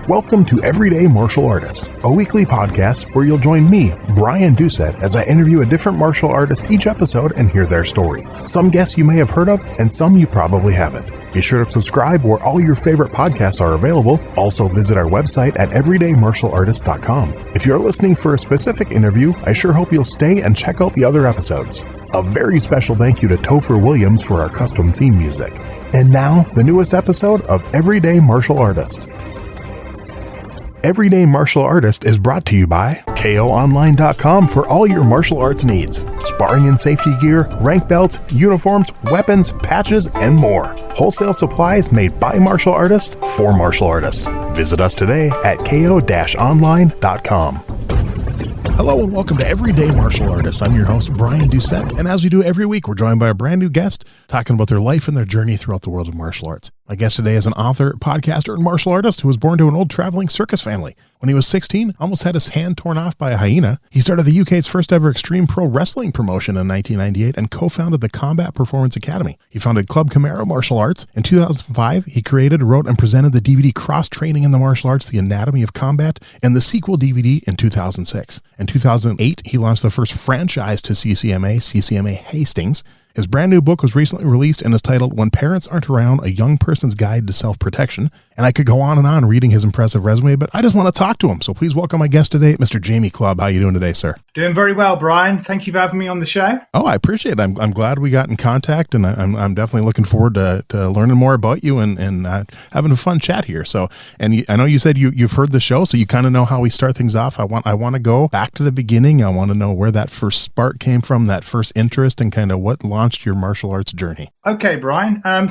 Welcome to Everyday Martial Artist, a weekly podcast where you'll join me, Brian Doucette, as I interview a different martial artist each episode and hear their story. Some guests you may have heard of, and some you probably haven't. Be sure to subscribe where all your favorite podcasts are available. Also visit our website at everydaymartialartist.com. If you're listening for a specific interview, I sure hope you'll stay and check out the other episodes. A very special thank you to Topher Williams for our custom theme music. And now, the newest episode of Everyday Martial Artist. Everyday Martial Artist is brought to you by KOOnline.com for all your martial arts needs. Sparring and safety gear, rank belts, uniforms, weapons, patches, and more. Wholesale supplies made by martial artists for martial artists. Visit us today at ko-online.com. Hello and welcome to Everyday Martial Artist. I'm your host, Brian Doucette, and as we do every week, we're joined by a brand new guest talking about their life and their journey throughout the world of martial arts. My guest today is an author, podcaster, and martial artist who was born to an old traveling circus family. When he was 16, almost had his hand torn off by a hyena. He started the UK's first ever extreme pro wrestling promotion in 1998 and co-founded the Combat Performance Academy. He founded Clubb Chimera Martial Arts. In 2005, he created, wrote, and presented the DVD Cross Training in the Martial Arts, The Anatomy of Combat, and the sequel DVD in 2006. In 2008, he launched the first franchise to CCMA Hastings. His brand new book was recently released and is titled When Parents Aren't Around, A Young Person's Guide to Self-Protection. And I could go on and on reading his impressive resume, but I just want to talk to him. So please welcome my guest today, Mr. Jamie Clubb. How are you doing today, sir? Doing very well, Brian. Thank you for having me on the show. Oh, I appreciate it. I'm glad we got in contact, and I'm definitely looking forward to learning more about you and having a fun chat here. So, and I know you said you've heard the show, so you kind of know how we start things off. I want to go back to the beginning. I want to know where that first spark came from, that first interest, and kind of what launched your martial arts journey. Okay, Brian. I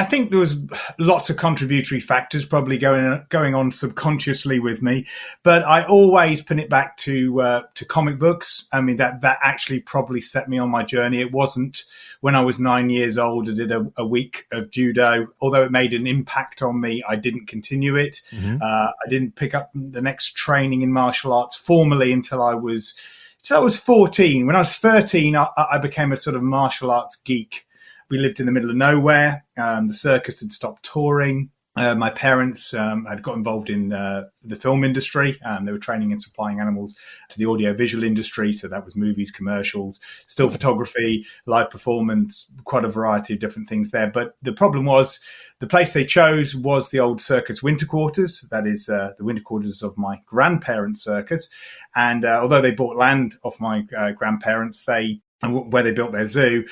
think there was lots of contributory factors probably going on subconsciously with me, but I always pin it back to comic books. I mean, that actually probably set me on my journey. It wasn't when I was 9 years old. I did a week of judo. Although it made an impact on me, I didn't continue it. Mm-hmm. I didn't pick up the next training in martial arts formally until I was 14. When I was 13, I became a sort of martial arts geek. We lived in the middle of nowhere. The circus had stopped touring. My parents had got involved in the film industry. They were training and supplying animals to the audiovisual industry. So that was movies, commercials, still photography, live performance, quite a variety of different things there. But the problem was the place they chose was the old circus winter quarters. That is the winter quarters of my grandparents' circus. And although they bought land off my grandparents, where they built their zoo,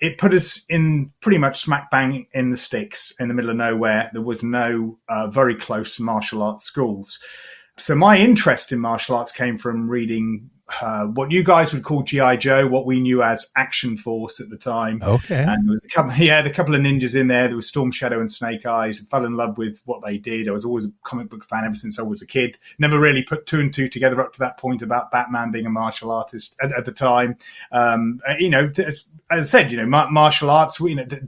it put us in pretty much smack bang in the sticks in the middle of nowhere. There was no very close martial arts schools. So my interest in martial arts came from reading what you guys would call G.I. Joe, what we knew as Action Force at the time. Okay. And there was a couple of ninjas in there. There was Storm Shadow and Snake Eyes. I fell in love with what they did. I was always a comic book fan ever since I was a kid. Never really put two and two together up to that point about Batman being a martial artist at the time. As I said, martial arts,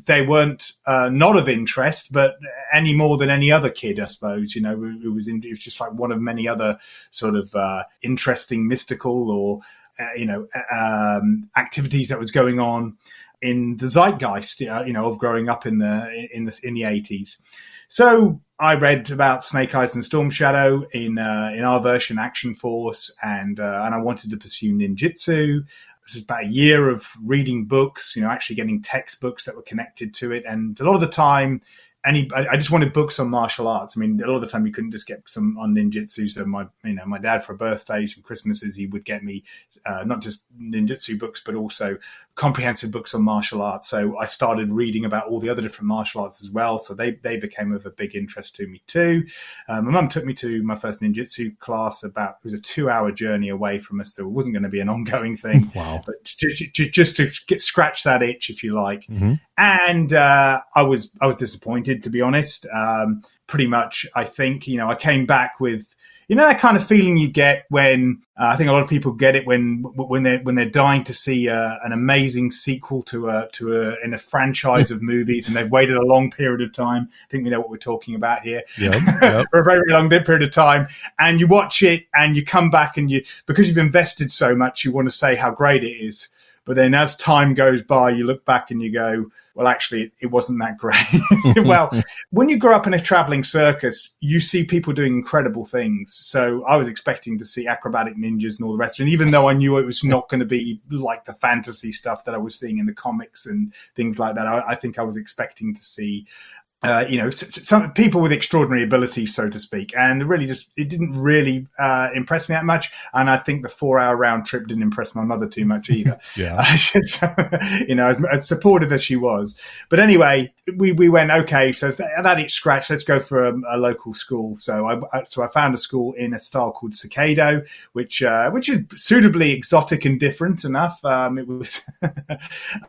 they weren't not of interest, but any more than any other kid, I suppose. It was just like one of many other sort of interesting, mystical or activities that was going on in the zeitgeist, of growing up in the 80s. So I read about Snake Eyes and Storm Shadow in our version, Action Force, and I wanted to pursue ninjutsu. It was about a year of reading books, actually getting textbooks that were connected to it, and a lot of the time. I just wanted books on martial arts. I mean, a lot of the time you couldn't just get some on ninjutsu. So my dad for birthdays and Christmases, he would get me not just ninjutsu books, but also comprehensive books on martial arts. So I started reading about all the other different martial arts as well. So they became of a big interest to me too. My mum took me to my first ninjutsu class. It was a 2-hour journey away from us. So it wasn't going to be an ongoing thing. Wow. But just to scratch that itch, if you like. Mm-hmm. And I was disappointed, to be honest. Pretty much, I think, I came back with, that kind of feeling you get when I think a lot of people get it when they're dying to see an amazing sequel to a franchise of movies, and they've waited a long period of time. I think we know what we're talking about here. Yep. For a very, very long period of time, and you watch it and you come back and because you've invested so much, you want to say how great it is. But then as time goes by, you look back and you go, well, actually, it wasn't that great. Well, when you grow up in a traveling circus, you see people doing incredible things. So I was expecting to see acrobatic ninjas and all the rest. And even though I knew it was not going to be like the fantasy stuff that I was seeing in the comics and things like that, I think I was expecting to see some people with extraordinary ability, so to speak, and it didn't really impress me that much. And I think the 4-hour round trip didn't impress my mother too much either. As supportive as she was. But anyway, we went, okay, so that itch scratched. Let's go for a local school. So I found a school in a style called Cicado, which is suitably exotic and different enough. It was,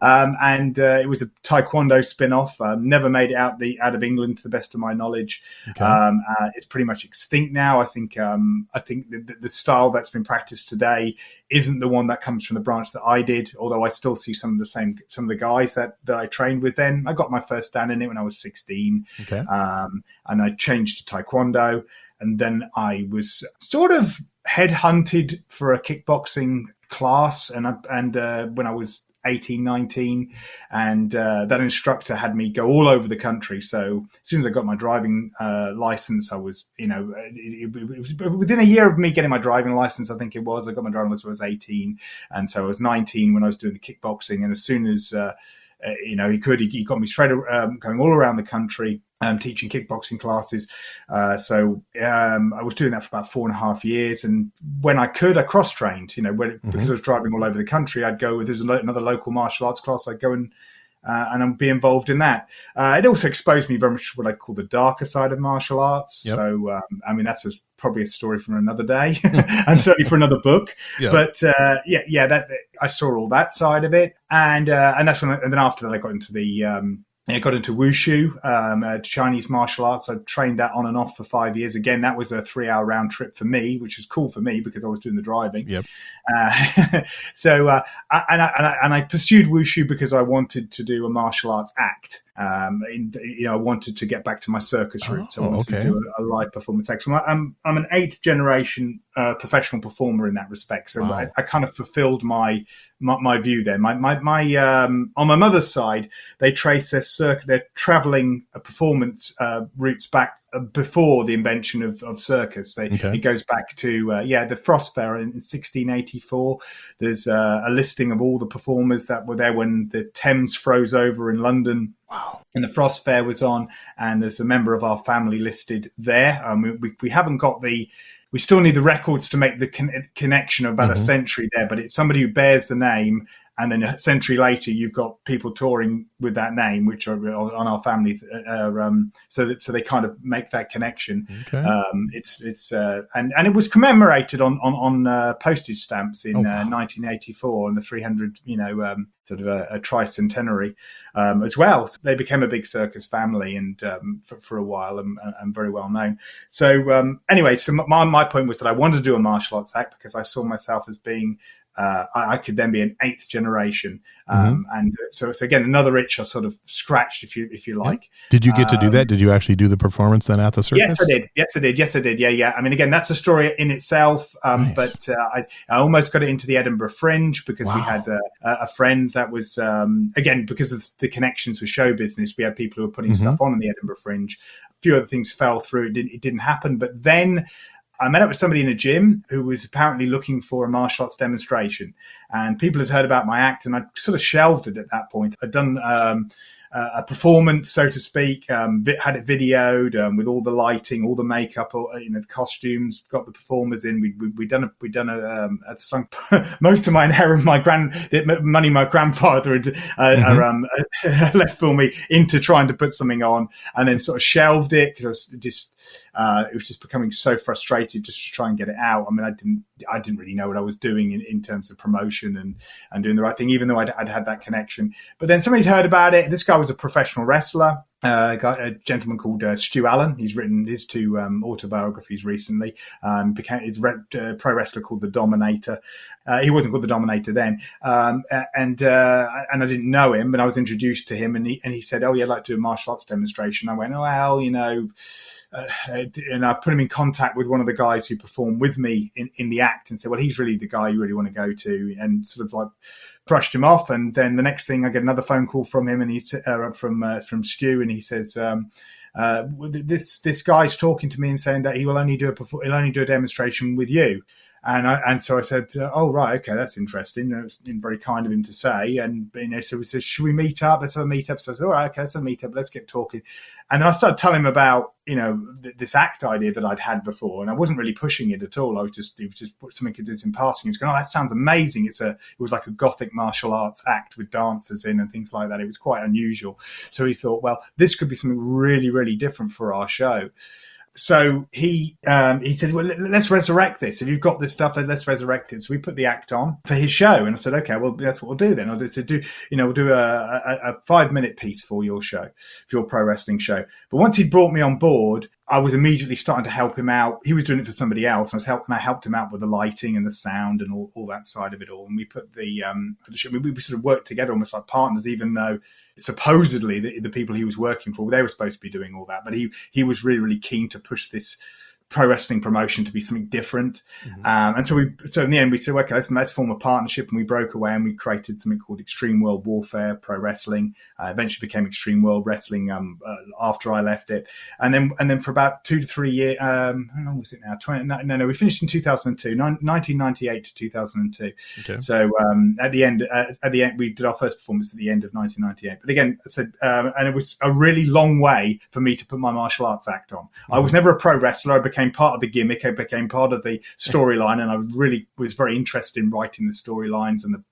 and it was a Taekwondo spin-off. Never made it out of England, to the best of my knowledge. Okay. It's pretty much extinct now. I think the style that's been practiced today isn't the one that comes from the branch that I did, although I still see some of the guys that I trained with then. I got my first dan in it when I was 16. Okay. And I changed to Taekwondo, and then I was sort of headhunted for a kickboxing class, and when I was 18, 19, and that instructor had me go all over the country. So as soon as I got my driving license, I was, it was within a year of me getting my driving license, I think it was. I got my driving license when I was 18, and so I was 19 when I was doing the kickboxing. And as soon as he got me straight going all around the country, teaching kickboxing classes. So I was doing that for about 4.5 years. And when I could, I cross-trained, because I was driving all over the country, I'd go, if there's another local martial arts class, I'd go and I'd be involved in that. It also exposed me very much to what I call the darker side of martial arts. Yep. So, that's probably a story from another day and certainly for another book. Yep. But that I saw all that side of it. And that's when, and then after that, I got into I got into wushu, Chinese martial arts. I trained that on and off for 5 years. Again, that was a 3-hour round trip for me, which was cool for me because I was doing the driving. Yep. So I pursued wushu because I wanted to do a martial arts act. I wanted to get back to my circus roots. So I wanted to do a live performance act. So I'm an 8th generation professional performer in that respect. So wow. I kind of fulfilled my view there. My on my mother's side, they trace their traveling performance roots back before the invention of circus. It goes back to the Frost Fair in 1684. There's a listing of all the performers that were there when the Thames froze over in London. Wow. And the Frost Fair was on, and there's a member of our family listed there. We haven't got we still need the records to make the connection of about a century there, but it's somebody who bears the name. And then a century later, you've got people touring with that name, which are on our family. So they kind of make that connection. Okay. And it was commemorated on postage stamps in 1984 on the 300, sort of a tricentenary as well. So they became a big circus family and for a while and very well known. So anyway, so my point was that I wanted to do a martial arts act because I saw myself as being I could then be an 8th generation. And so it's again another itch I sort of scratched, if you like. Did you get to do that? Did you actually do the performance then at the circus? Yes, I did. Yeah. I mean, again, that's a story in itself. Nice. But I almost got it into the Edinburgh Fringe because we had a friend that was again, because of the connections with show business, we had people who were putting stuff on in the Edinburgh Fringe. A few other things fell through. It didn't happen. But then I met up with somebody in a gym who was apparently looking for a martial arts demonstration, and people had heard about my act, and I sort of shelved it at that point. I'd done a performance, so to speak, had it videoed with all the lighting, all the makeup, the costumes, got the performers in. We'd done a sunk most of my inheritance, the money my grandfather had left for me into trying to put something on, and then sort of shelved it because it was just becoming so frustrated just to try and get it out. I mean, I didn't really know what I was doing in terms of promotion and doing the right thing, even though I'd had that connection. But then somebody'd heard about it. This guy was a professional wrestler, a gentleman called Stu Allen. He's written his 2 autobiographies recently. He's a pro wrestler called The Dominator. He wasn't called The Dominator then. And I didn't know him, but I was introduced to him, and he said, "Oh, yeah, I'd like to do a martial arts demonstration." I went, "Oh, well, and I put him in contact with one of the guys who performed with me in the act and said, well, he's really the guy you really want to go to, and sort of like brushed him off. And then the next thing, I get another phone call from him, and from Stu, and he says, this guy's talking to me and saying that he'll only do a demonstration with you. And so I said, oh, right, okay, that's interesting. It's very kind of him to say. And, so he says, should we meet up? Let's have a meet up. So I said, all right, okay, let's have a meet up. Let's get talking. And then I started telling him about, this act idea that I'd had before. And I wasn't really pushing it at all. It was just something I did in passing. He was going, oh, that sounds amazing. It was like a Gothic martial arts act with dancers in and things like that. It was quite unusual. So he thought, well, this could be something really, really different for our show. So he said, well, let's resurrect this. If you've got this stuff, let's resurrect it. So we put the act on for his show. And I said, okay, well, that's what we'll do then. We'll do a 5-minute piece for your show, for your pro wrestling show. But once he'd brought me on board, I was immediately starting to help him out. He was doing it for somebody else. And I helped him out with the lighting and the sound and all that side of it all. And we put we sort of worked together almost like partners, even though supposedly the people he was working for, they were supposed to be doing all that. But he was really, really keen to push this pro wrestling promotion to be something different. Mm-hmm. And so in the end, we said, okay, let's form a partnership. And we broke away and we created something called Extreme World Warfare Pro Wrestling. Eventually became Extreme World Wrestling after I left it. And then for about 2 to 3 years, how long was it now? We finished in 2002, 1998 to 2002. Okay. So at the end, we did our first performance at the end of 1998. But again, I said, and it was a really long way for me to put my martial arts act on. Mm-hmm. I was never a pro wrestler. I became part of the gimmick. I became part of the storyline, and I really was very interested in writing the storylines and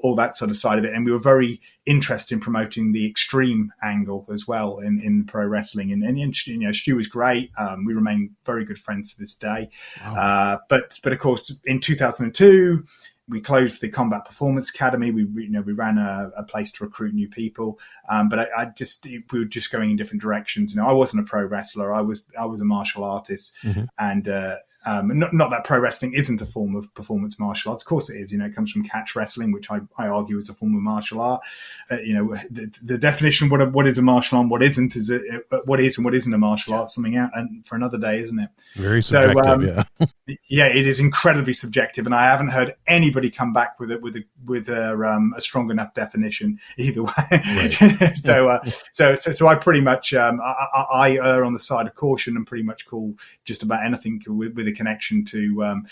all that sort of side of it. And we were very interested in promoting the extreme angle as well in pro wrestling. And Stu was great. We remain very good friends to this day. Wow. But of course, in 2002. We closed the Combat Performance Academy. We ran a place to recruit new people, but we were just going in different directions. I wasn't a pro wrestler. I was a martial artist, mm-hmm. And not that pro wrestling isn't a form of performance martial arts. Of course it is. It comes from catch wrestling, which I argue is a form of martial art. The definition of what is a martial art and what isn't is what is and what isn't a martial art. Something out and for another day, isn't it? Very subjective. Yeah. Yeah, it is incredibly subjective, and I haven't heard anybody come back with a strong enough definition either way. Right. So I pretty much I err on the side of caution and pretty much call just about anything with a connection to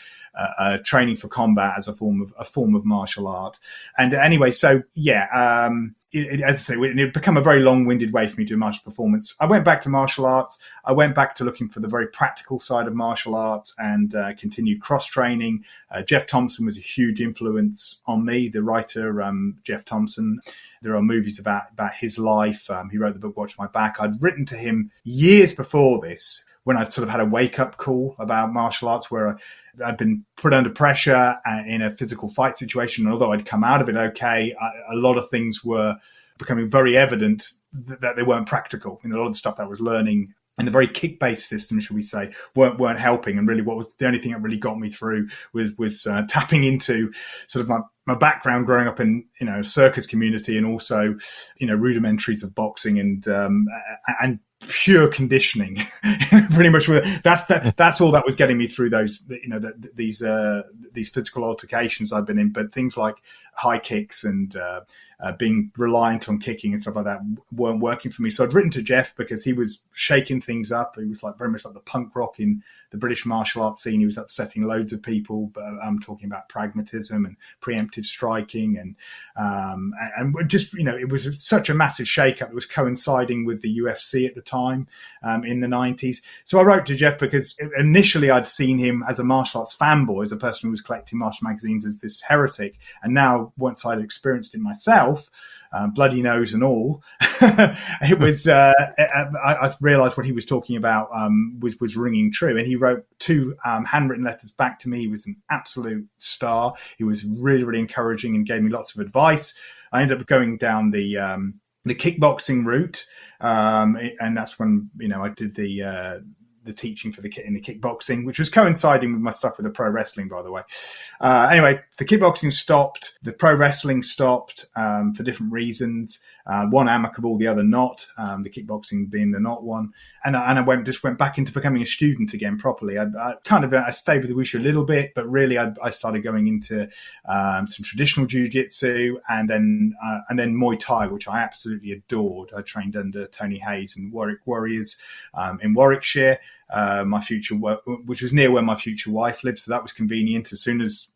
training for combat as a form of martial art. And anyway, so yeah. As I say, it had become a very long-winded way for me to do martial performance. I went back to martial arts. I went back to looking for the very practical side of martial arts and continued cross-training. Jeff Thompson was a huge influence on me, the writer Jeff Thompson. There are movies about his life. He wrote the book Watch My Back. I'd written to him years before this when I'd sort of had a wake-up call about martial arts where I'd been put under pressure in a physical fight situation. And although I'd come out of it okay, a lot of things were becoming very evident that they weren't practical. A lot of the stuff that I was learning in the very kick-based system, shall we say, weren't helping. And really what was the only thing that really got me through was tapping into sort of my background growing up in, circus community and also, rudimentaries of boxing and pure conditioning. Pretty much that's all that was getting me through those, these physical altercations I've been in. But things like high kicks and being reliant on kicking and stuff like that weren't working for me. So I'd written to Jeff because he was shaking things up. He was very much like the punk rock in the British martial arts scene. He was upsetting loads of people. But I'm talking about pragmatism and preemptive striking and just, it was such a massive shake-up. It was coinciding with the UFC at the time in the 90s. So I wrote to Jeff because initially I'd seen him as a martial arts fanboy, as a person who was collecting martial magazines as this heretic. And now once I'd experienced it myself, bloody nose and all, it was. I realised what he was talking about was ringing true, and he wrote 2 handwritten letters back to me. He was an absolute star. He was really, really encouraging and gave me lots of advice. I ended up going down the kickboxing route, and that's when I did the the teaching in the kickboxing, which was coinciding with my stuff with the pro wrestling, by the way. Anyway, the kickboxing stopped, the pro wrestling stopped for different reasons. One amicable, the other not. The kickboxing being the not one, and I went back into becoming a student again properly. I stayed with the wushu a little bit, but really I started going into some traditional jiu-jitsu and then Muay Thai, which I absolutely adored. I trained under Tony Hayes and Warwick Warriors in Warwickshire. Which was near where my future wife lived, so that was convenient. As soon as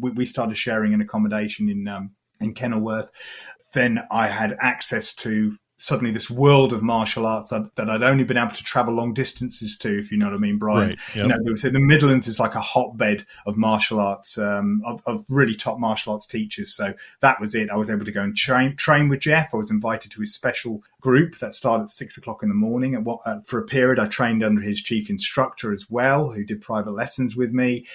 we started sharing an accommodation in Kenilworth, then I had access to suddenly this world of martial arts that I'd only been able to travel long distances to, if you know what I mean, Brian. Right, yep. The Midlands is like a hotbed of martial arts, of really top martial arts teachers. So that was it. I was able to go and train with Jeff. I was invited to his special group that started at 6 o'clock in the morning. And for a period, I trained under his chief instructor as well, who did private lessons with me.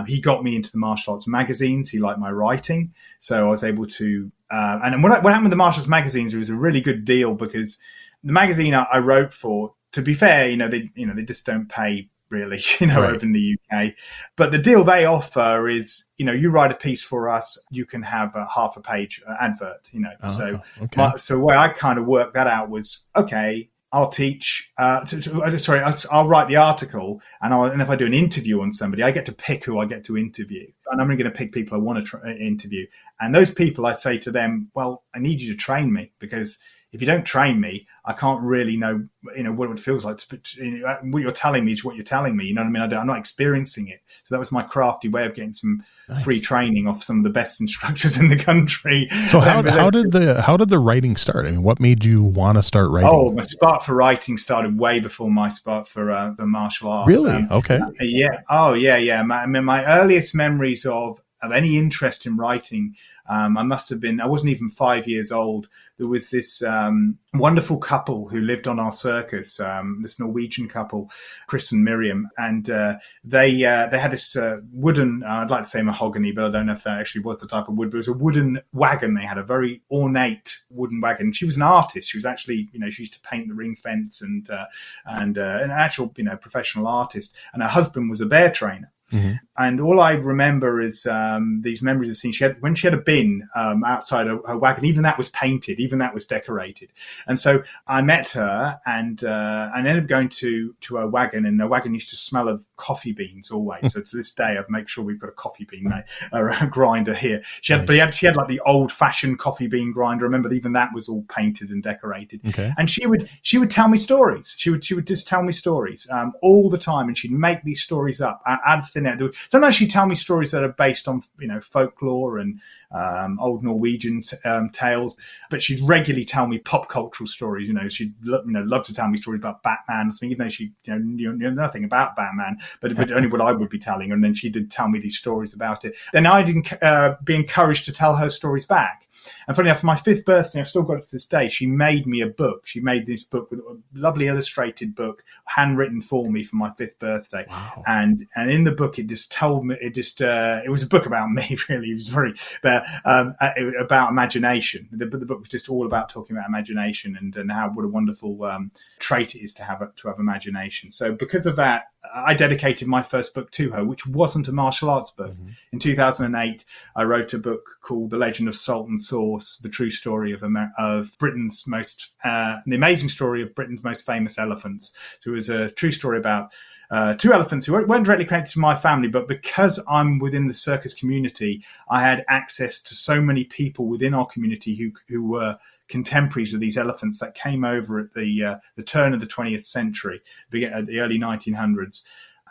He got me into the martial arts magazines. He liked my writing. So I was able to... and what happened with the martial arts magazines, it was a really good deal because the magazine I wrote for, to be fair, they just don't pay really, right, over in the UK. But the deal they offer is, you write a piece for us, you can have a half a page advert, So the way I kind of worked that out was, okay, I'll teach. I'll write the article, and if I do an interview on somebody, I get to pick who I get to interview, and I'm going to pick people I want to interview. And those people, I say to them, well, I need you to train me, because if you don't train me, I can't really know, what it feels like. What you're telling me is what you're telling me. You know what I mean? I'm not experiencing it. So that was my crafty way of getting some free training off some of the best instructors in the country. So how did the writing start? I mean, what made you want to start writing? Oh, my spark for writing started way before my spark for the martial arts. Really? Okay. Yeah. Oh, yeah. My earliest memories of any interest in writing, I wasn't even 5 years old. There was this wonderful couple who lived on our circus, this Norwegian couple, Chris and Miriam, and they had this wooden, I'd like to say mahogany, but I don't know if that actually was the type of wood, but it was a wooden wagon. They had a very ornate wooden wagon. She was an artist. She was actually, she used to paint the ring fence and an actual, professional artist. And her husband was a bear trainer. Mm-hmm. And all I remember is these memories of seeing when she had a bin outside her wagon. Even that was painted, even that was decorated. And so I met her, and I ended up going to her wagon, and her wagon used to smell of coffee beans always. So to this day, I make sure we've got a coffee bean grinder here. She had, nice. She had like the old fashioned coffee bean grinder. I remember even that was all painted and decorated. Okay. And she would tell me stories. She would just tell me stories all the time, and she'd make these stories up out of thin air. Sometimes she'd tell me stories that are based on folklore and old Norwegian tales, but she'd regularly tell me pop cultural stories. She'd love to tell me stories about Batman or something, even though she knew nothing about Batman, but only what I would be telling her. And then she did tell me these stories about it. Then I'd be encouraged to tell her stories back. And funny enough, for my 5th birthday, I've still got it to this day, she made me a book. She made this book with a lovely illustrated book, handwritten for me for my 5th birthday. Wow. And in the book, it just told me, it was a book about me, really. It was very, about imagination. The book was just all about talking about imagination and what a wonderful trait it is to have imagination. So because of that, I dedicated my first book to her, which wasn't a martial arts book. Mm-hmm. In 2008, I wrote a book called The Legend of Salt and Sauce, the true story of Britain's the amazing story of Britain's most famous elephants. So it was a true story about 2 elephants who weren't directly connected to my family, but because I'm within the circus community, I had access to so many people within our community who were contemporaries of these elephants that came over at the turn of the 20th century, at the early 1900s.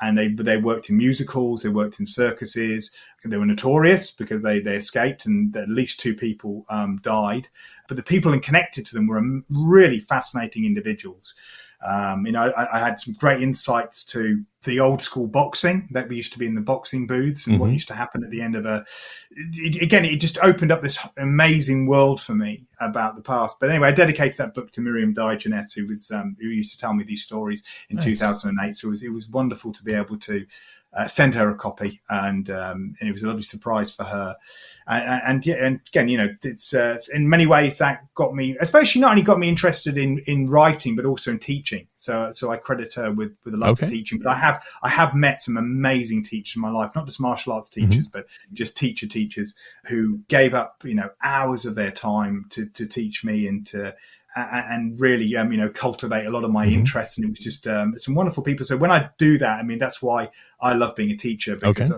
And they worked in musicals, they worked in circuses. They were notorious because they escaped, and at least 2 people died. But the people connected to them were really fascinating individuals. I had some great insights to the old school boxing that we used to be in the boxing booths and what used to happen at the end of it just opened up this amazing world for me about the past. But anyway, I dedicated that book to Miriam Diogenes, who used to tell me these stories in 2008. So it was wonderful to be able to send her a copy, and it was a lovely surprise for her. And again, it's in many ways that got me, especially not only got me interested in writing, but also in teaching. So I credit her with a love for teaching. But I have met some amazing teachers in my life, not just martial arts teachers, but just teachers who gave up, hours of their time to teach me and really, cultivate a lot of my interests. And it was just some wonderful people. So when I do that, that's why I love being a teacher, because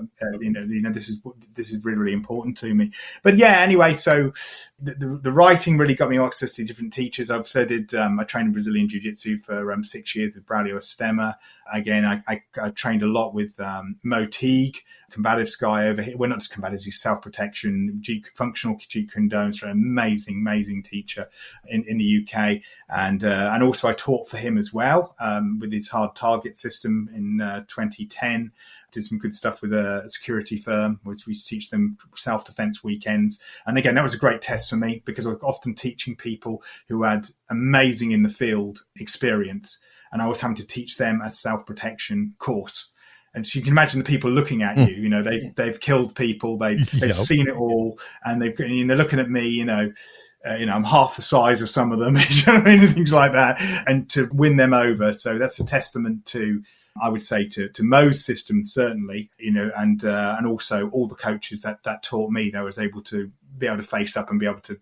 this is really, really important to me. But yeah, anyway, so the writing really got me access to different teachers. I trained in Brazilian Jiu-Jitsu for 6 years with Braulio Estema. Again, I trained a lot with Mo Teague, combatives guy over here. Well, not just combatives, he's self-protection, functional Jeet Kune Do, so an amazing teacher in the UK. And also I taught for him as well with his hard target system in 2010. Did some good stuff with a security firm, which we teach them self-defense weekends. And again, that was a great test for me, because I was often teaching people who had amazing in the field experience, and I was having to teach them a self-protection course. And so you can imagine the people looking at you, they've killed people, they've seen it all, and they're looking at me, I'm half the size of some of them, things like that, and to win them over. So that's a testament to, I would say, to Mo's system, certainly, and also all the coaches that taught me, that I was able to face up and be able to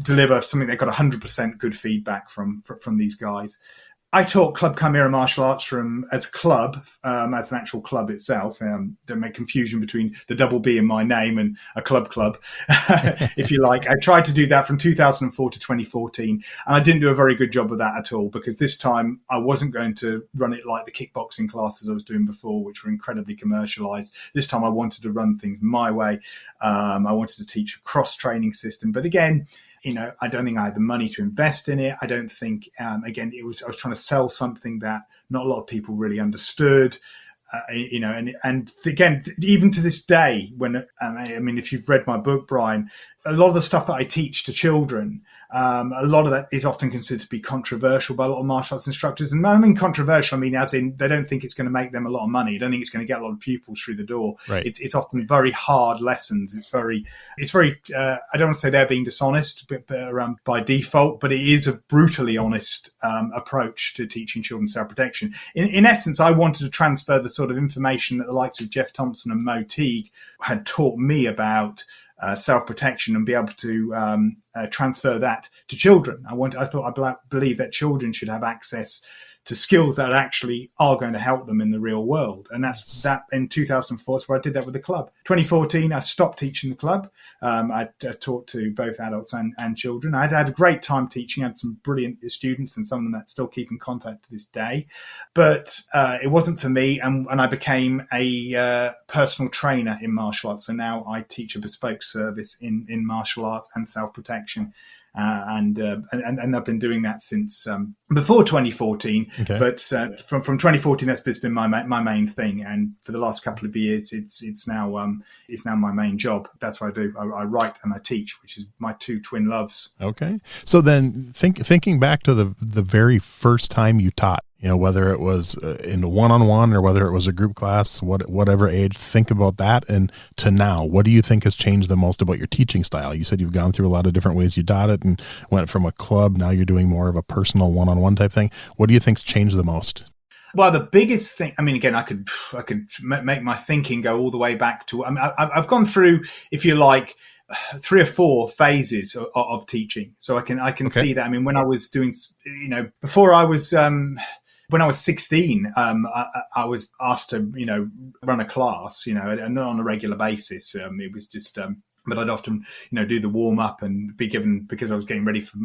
deliver something that got 100% good feedback from these guys. I taught Clubb Chimera martial arts as a club, as an actual club itself. Don't make confusion between the double B in my name and a club, if you like. I tried to do that from 2004 to 2014, and I didn't do a very good job of that at all, because this time I wasn't going to run it like the kickboxing classes I was doing before, which were incredibly commercialized. This time I wanted to run things my way. I wanted to teach a cross-training system. But again, I don't think I had the money to invest in it. I don't think, I was trying to sell something that not a lot of people really understood, and again, even to this day, when, if you've read my book, Brian, a lot of the stuff that I teach to children, a lot of that is often considered to be controversial by a lot of martial arts instructors. And I mean controversial, as in they don't think it's going to make them a lot of money. I don't think it's going to get a lot of pupils through the door. Right. It's often very hard lessons. It's very, I don't want to say they're being dishonest but by default, but it is a brutally honest approach to teaching children self-protection. In essence, I wanted to transfer the sort of information that the likes of Jeff Thompson and Mo Teague had taught me about self-protection, and be able to transfer that to children. I believe that children should have access to skills that actually are going to help them in the real world. And that's that in 2004. So I did that with the club. 2014, I stopped teaching the club. I taught to both adults and children. I had a great time teaching. I had some brilliant students, and some of them that still keep in contact to this day. But it wasn't for me. And I became a personal trainer in martial arts. So now I teach a bespoke service in martial arts and self-protection. And I've been doing that since before 2014. Okay. But from 2014, that's been my main thing. And for the last couple of years, it's now my main job. That's what I do. I write and I teach, which is my two twin loves. Okay. So then thinking back to the very first time you taught, whether it was in a one-on-one or whether it was a group class, whatever age, think about that. And to now, what do you think has changed the most about your teaching style? You said you've gone through a lot of different ways you taught it and went from a club. Now you're doing more of a personal one-on-one type thing. What do you think's changed the most? Well, the biggest thing, again, I could make my thinking go all the way back to, I've gone through, if you like, 3 or 4 phases of teaching. So I can see that. When I was doing, before I was, when I was 16, I was asked to, run a class, and not on a regular basis. It was just, but I'd often, do the warm up and be given, because I was getting ready for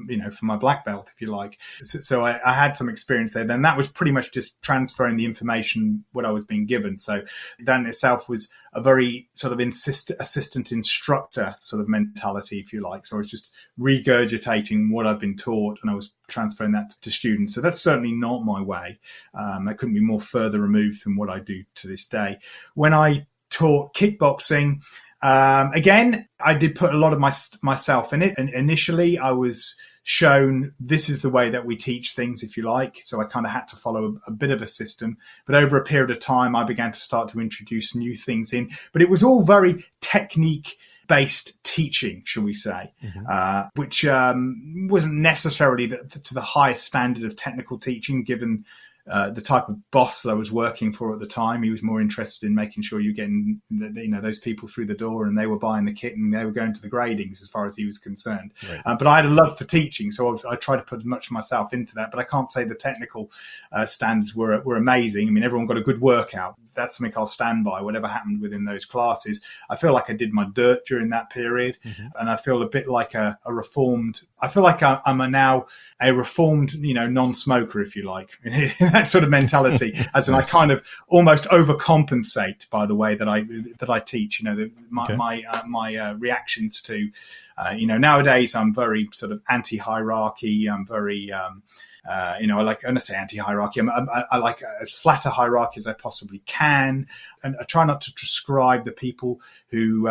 my black belt, if you like. So I had some experience there. Then that was pretty much just transferring the information, what I was being given. So that in itself was a very sort of assistant instructor sort of mentality, if you like. So I was just regurgitating what I've been taught, and I was transferring that to students. So that's certainly not my way. I couldn't be more further removed from what I do to this day. When I taught kickboxing, again, I did put a lot of myself in it. And initially I was shown this is the way that we teach things, if you like. So I kind of had to follow a bit of a system. But over a period of time, I began to start to introduce new things in. But it was all very technique-based teaching, shall we say, which wasn't necessarily to the highest standard of technical teaching, given the type of boss that I was working for at the time. He was more interested in making sure you're getting, those people through the door and they were buying the kit and they were going to the gradings as far as he was concerned. Right. But I had a love for teaching, so I tried to put as much of myself into that. But I can't say the technical standards were amazing. I mean, everyone got a good workout. That's something I'll stand by, whatever happened within those classes. I feel like I did my dirt during that period. And I feel a bit like I feel like I'm now a reformed, non-smoker, if you like, that sort of mentality, as in I kind of almost overcompensate by the way that I teach, my reactions to, nowadays I'm very sort of anti-hierarchy. I'm very, I like, when I say anti-hierarchy, I like as flat a hierarchy as I possibly can. And I try not to describe the people who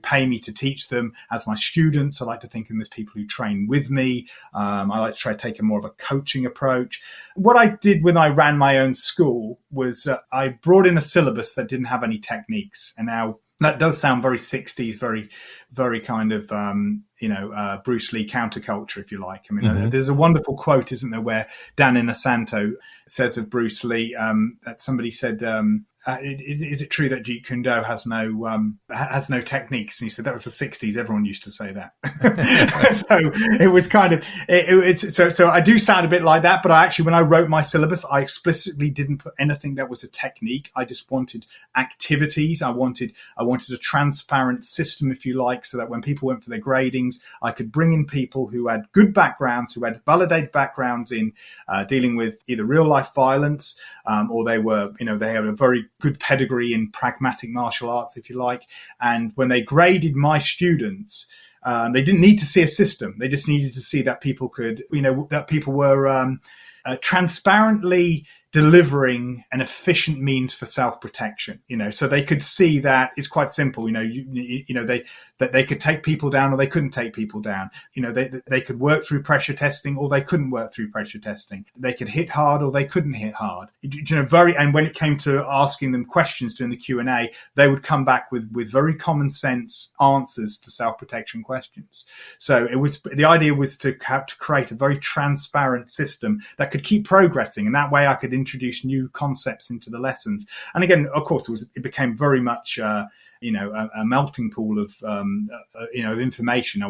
pay me to teach them as my students. I like to think of them as people who train with me. I like to try to take a more of a coaching approach. What I did when I ran my own school was I brought in a syllabus that didn't have any techniques. And now that does sound very 60s, very, very kind of, Bruce Lee counterculture, if you like. I mean, there's a wonderful quote, isn't there, where Dan Inosanto says of Bruce Lee that somebody said, is it true that Jeet Kune Do has no techniques? And he said that was the 60s. Everyone used to say that. So it was kind of so I do sound a bit like that. But when I wrote my syllabus, I explicitly didn't put anything that was a technique. I just wanted activities. I wanted a transparent system, if you like, so that when people went for their gradings, I could bring in people who had good backgrounds, who had validated backgrounds in dealing with either real life violence, or they were, they had a very good pedigree in pragmatic martial arts, if you like. And when they graded my students, they didn't need to see a system. They just needed to see that people could, that people were transparently delivering an efficient means for self-protection, so they could see that it's quite simple, they could take people down or they couldn't take people down. They could work through pressure testing or they couldn't work through pressure testing. They could hit hard or they couldn't hit hard. And when it came to asking them questions during the Q&A, they would come back with very common sense answers to self-protection questions. So the idea was to create a very transparent system that could keep progressing, and that way I could introduce new concepts into the lessons. And again, of course, it became very much a melting pool of information.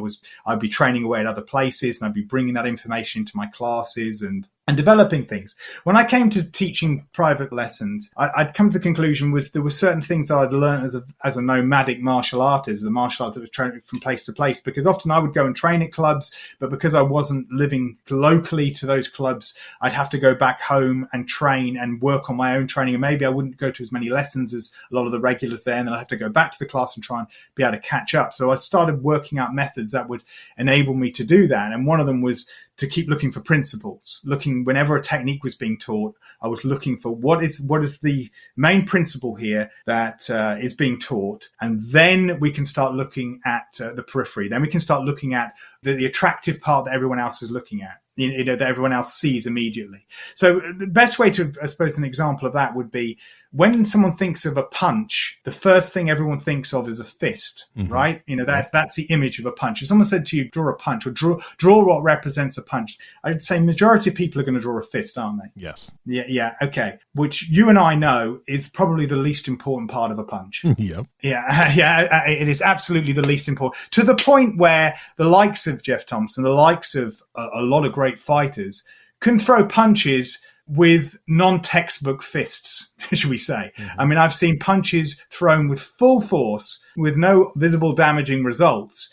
I'd be training away at other places, and I'd be bringing that information into my classes and developing things. When I came to teaching private lessons, I'd come to the conclusion there were certain things that I'd learned as a nomadic martial artist, as a martial artist that was training from place to place, because often I would go and train at clubs, but because I wasn't living locally to those clubs, I'd have to go back home and train and work on my own training. And maybe I wouldn't go to as many lessons as a lot of the regulars there, and then I'd have to go back to the class and try and be able to catch up. So I started working out methods that would enable me to do that. And one of them was to keep looking for principles. Whenever a technique was being taught, I was looking for what is the main principle here that is being taught, and then we can start looking at the periphery. Then we can start looking at the attractive part that everyone else is looking at, that everyone else sees immediately. So the best way to, I suppose, an example of that would be when someone thinks of a punch, the first thing everyone thinks of is a fist, right? That's the image of a punch. If someone said to you, draw a punch or draw what represents a punch, I'd say majority of people are going to draw a fist, aren't they? Yes. Yeah. Okay. Which you and I know is probably the least important part of a punch. Yep. Yeah. It is absolutely the least important, to the point where the likes of Jeff Thompson, the likes of a lot of great fighters can throw punches with non-textbook fists, should we say. I mean, I've seen punches thrown with full force with no visible damaging results,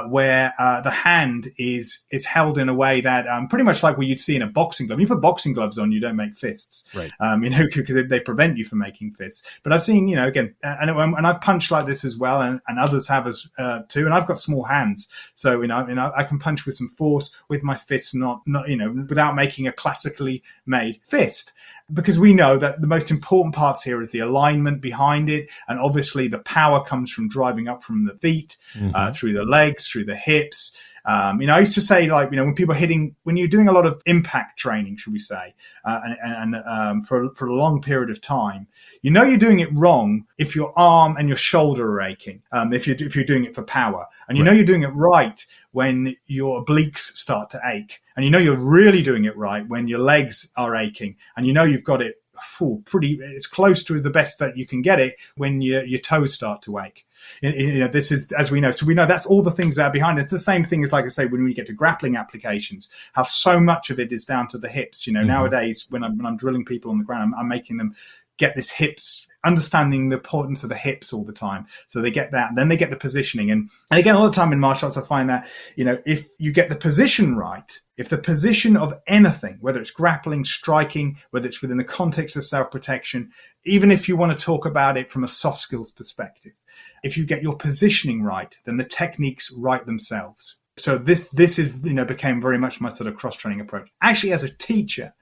where the hand is held in a way that pretty much like what you'd see in a boxing glove. You put boxing gloves on, you don't make fists, right? Because they prevent you from making fists. But I've seen, again, and I've punched like this as well, and others have as too. And I've got small hands, so I can punch with some force with my fists, not without making a classically made fist. Because we know that the most important parts here is the alignment behind it. And obviously the power comes from driving up from the feet, through the legs, through the hips. I used to say, like, when you're doing a lot of impact training, should we say, for a long period of time, you're doing it wrong if your arm and your shoulder are aching, if you're doing it for power, and you're doing it right when your obliques start to ache, and you're really doing it right when your legs are aching, and you've got it it's close to the best that you can get it when your toes start to ache. This is, as we know, so we know that's all the things that are behind it. It's the same thing as, like I say, when we get to grappling applications, how so much of it is down to the hips. Nowadays, when I'm drilling people on the ground, I'm making them get this hips, understanding the importance of the hips all the time. So they get that, and then they get the positioning. And again, all the time in martial arts, I find that, if you get the position right, if the position of anything, whether it's grappling, striking, whether it's within the context of self-protection, even if you want to talk about it from a soft skills perspective, if you get your positioning right, then the techniques right themselves. So this is, became very much my sort of cross-training approach. Actually, as a teacher,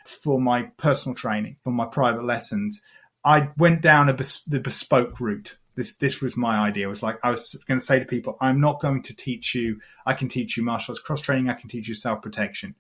for my personal training, for my private lessons, I went down the bespoke route. This was my idea. It was like, I was going to say to people, I'm not going to teach you. I can teach you martial arts cross training. I can teach you self-protection.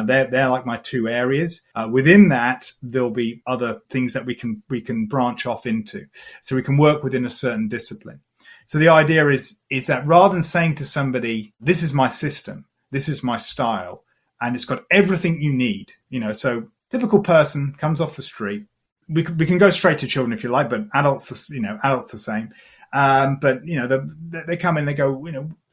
They're like my two areas. Within that, there'll be other things that we can branch off into. So we can work within a certain discipline. So the idea is that rather than saying to somebody, this is my system, this is my style, and it's got everything you need, so typical person comes off the street. We can go straight to children if you like, but adults the same. But they come in, they go,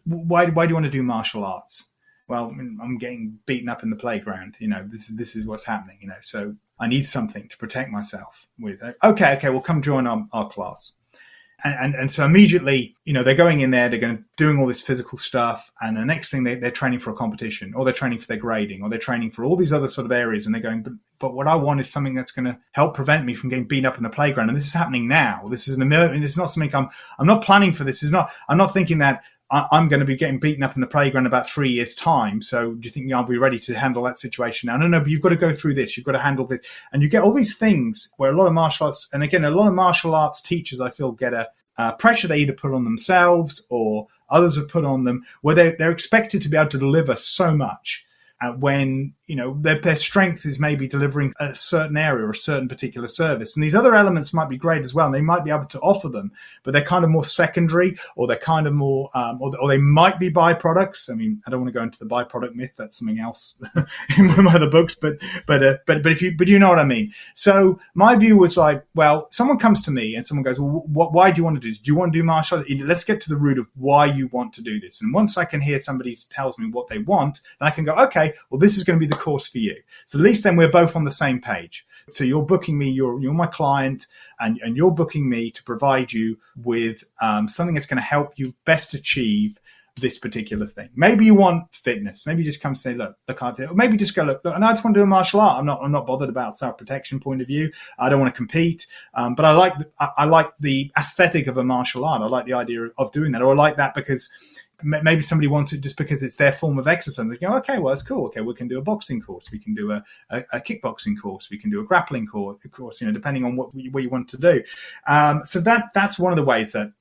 why do you want to do martial arts? Well, I'm getting beaten up in the playground. This is what's happening. So I need something to protect myself with. Okay, well, come join our class. And so immediately, they're going in there, they're doing all this physical stuff. And the next thing they're training for a competition, or they're training for their grading, or they're training for all these other sort of areas. And they're going, but what I want is something that's going to help prevent me from getting beaten up in the playground. And this is happening now. This is it's not something I'm not planning for this. I'm not thinking that I'm going to be getting beaten up in the playground in about 3 years' time. So do you think I'll be ready to handle that situation now? No, but you've got to go through this. You've got to handle this. And you get all these things where a lot of martial arts, and again, a lot of martial arts teachers, I feel, get a pressure they either put on themselves or others have put on them, where they're expected to be able to deliver so much when their strength is maybe delivering a certain area or a certain particular service. And these other elements might be great as well, and they might be able to offer them, but they're kind of more secondary, or they're kind of more, or they might be byproducts. I mean, I don't want to go into the byproduct myth. That's something else in one of my other books, but you know what I mean. So my view was like, well, someone comes to me and someone goes, well, why do you want to do this? Do you want to do martial arts? Let's get to the root of why you want to do this. And once I can hear somebody tells me what they want, then I can go, okay, well, this is going to be the course for you. So at least then we're both on the same page. So you're booking me, you're my client, and you're booking me to provide you with something that's going to help you best achieve this particular thing. Maybe you want fitness. Maybe you just come say, look, I can't do it. Or maybe just go, look, and I just want to do a martial art. I'm not bothered about self-protection point of view. I don't want to compete. But I like the aesthetic of a martial art. I like the idea of doing that. Or I like that because maybe somebody wants it just because it's their form of exercise. They go, okay, well, that's cool. Okay, we can do a boxing course. We can do a kickboxing course. We can do a grappling course, depending on what you want to do. So that's one of the ways that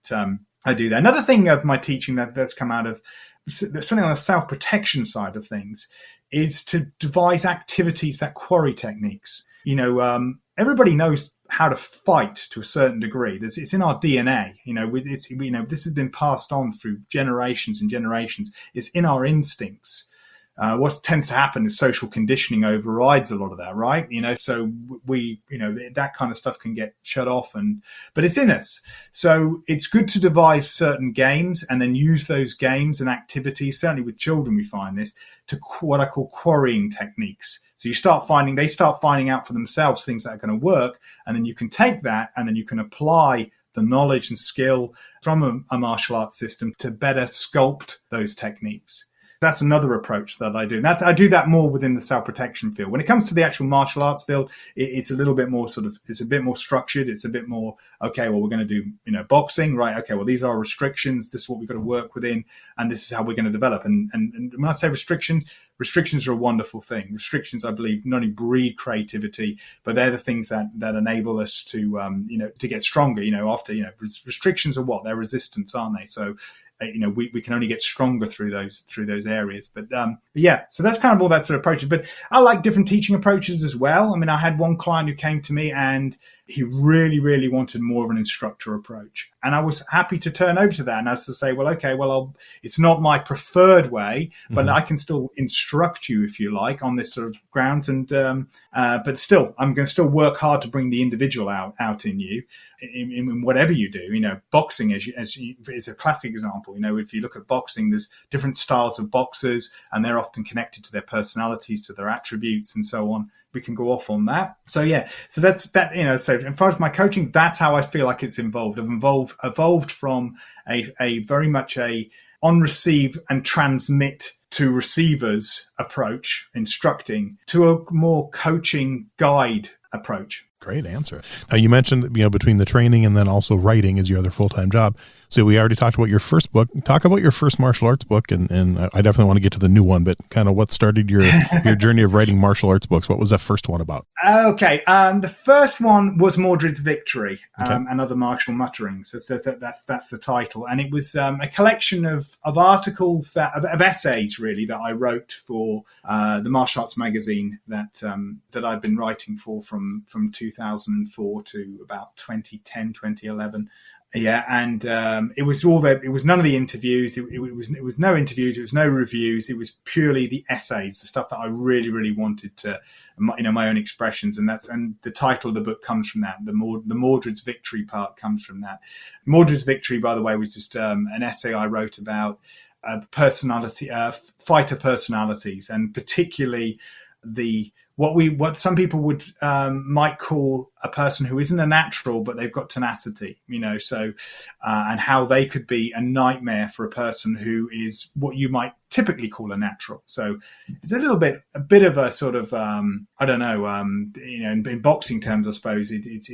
I do that. Another thing of my teaching that's come out of something on the self-protection side of things is to devise activities that quarry techniques. Everybody knows how to fight to a certain degree. It's in our DNA. This has been passed on through generations and generations. It's in our instincts. What tends to happen is social conditioning overrides a lot of that, right? So we, that kind of stuff can get shut off, but it's in us. So it's good to devise certain games and then use those games and activities. Certainly with children, we find this to what I call quarrying techniques. So they start finding out for themselves things that are going to work, and then you can take that and then you can apply the knowledge and skill from a martial arts system to better sculpt those techniques. That's another approach that I do. And I do that more within the self-protection field. When it comes to the actual martial arts field, it's a little bit more it's a bit more structured. It's a bit more, okay, well, we're going to do, boxing, right? Okay, well, these are restrictions. This is what we've got to work within, and this is how we're going to develop. And when I say restrictions are a wonderful thing. Restrictions, I believe, not only breed creativity, but they're the things that enable us to, to get stronger. Restrictions are what? They're resistance, aren't they? So we can only get stronger through those areas. But yeah, so that's kind of all that sort of approaches. But I like different teaching approaches as well. I mean, I had one client who came to me and he really, really wanted more of an instructor approach. And I was happy to turn over to that. And I was to say, well, okay, it's not my preferred way, but I can still instruct you, if you like, on this sort of grounds. And but still, I'm going to still work hard to bring the individual out in you. In whatever you do, boxing is a classic example. If you look at boxing, there's different styles of boxers, and they're often connected to their personalities, to their attributes, and so on. We can go off on that. So yeah, so that's that. So as far as my coaching, that's how I feel like it's involved. I've evolved from a very much a on receive and transmit to receivers approach, instructing, to a more coaching guide approach. Great answer. Now you mentioned, between the training and then also writing is your other full-time job. So we already talked about your first book. Talk about your first martial arts book. And I definitely want to get to the new one, but kind of what started your journey of writing martial arts books? What was that first one about? Okay. The first one was Mordred's Victory, and Other Martial Mutterings. That's the title. And it was a collection of articles of essays really that I wrote for the martial arts magazine that I'd been writing for from 2004 to about 2010, 2011. Yeah, and it was none of the interviews. It was no interviews. It was no reviews. It was purely the essays, the stuff that I really, really wanted to, my own expressions, and the title of the book comes from that. The Mordred's Victory part comes from that. Mordred's Victory, by the way, was just an essay I wrote about fighter personalities, and particularly what some people would might call a person who isn't a natural, but they've got tenacity, so and how they could be a nightmare for a person who is what you might typically call a natural. So it's a bit of a sort of I don't know, in boxing terms, I suppose it's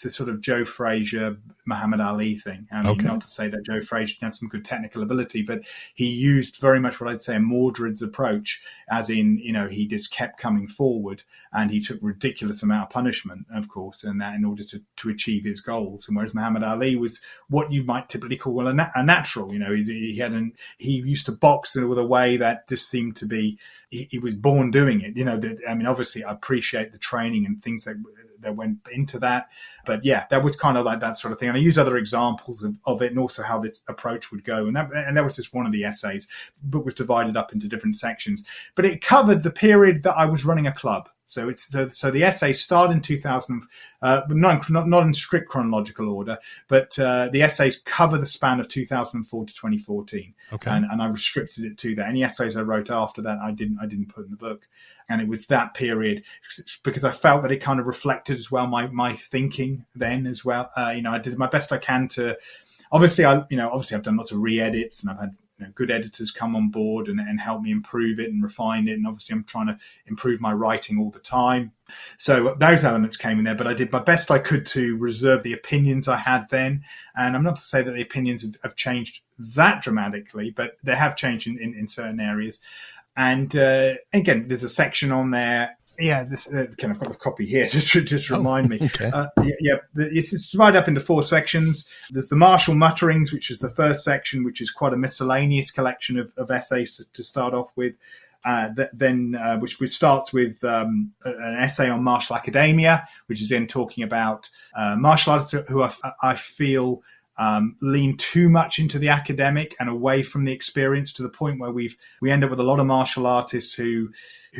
the sort of Joe Frazier, Muhammad Ali thing. I mean, not to say that Joe Frazier had some good technical ability, but he used very much what I'd say a Mordred's approach, as in, he just kept coming forward and he took ridiculous amount of punishment, of course, and that in order to achieve his goals. And whereas Muhammad Ali was what you might typically call a natural, he used to box with a way that just seemed to be, he was born doing it. Obviously I appreciate the training and things that went into that, but yeah, that was kind of like that sort of thing. And I use other examples of it, and also how this approach would go. And that was just one of the essays. The book was divided up into different sections, but it covered the period that I was running a club. So the essay started in 2000, not in strict chronological order, but the essays cover the span of 2004 to 2014. Okay. And I restricted it to that. Any essays I wrote after that, I didn't put in the book. And it was that period because I felt that it kind of reflected as well my thinking then as well. I did my best I can to. Obviously, I've done lots of re-edits, and I've had good editors come on board and help me improve it and refine it. And obviously, I'm trying to improve my writing all the time. So those elements came in there, but I did my best I could to reserve the opinions I had then. And I'm not to say that the opinions have changed that dramatically, but they have changed in certain areas. And again, there's a section on there. Yeah, this I've got a copy here just remind me. Okay. It's divided up into 4 sections. There's the martial mutterings, which is the first section, which is quite a miscellaneous collection of essays to start off with. Which starts with an essay on martial academia, which is then talking about martial artists who I feel lean too much into the academic and away from the experience, to the point where we end up with a lot of martial artists who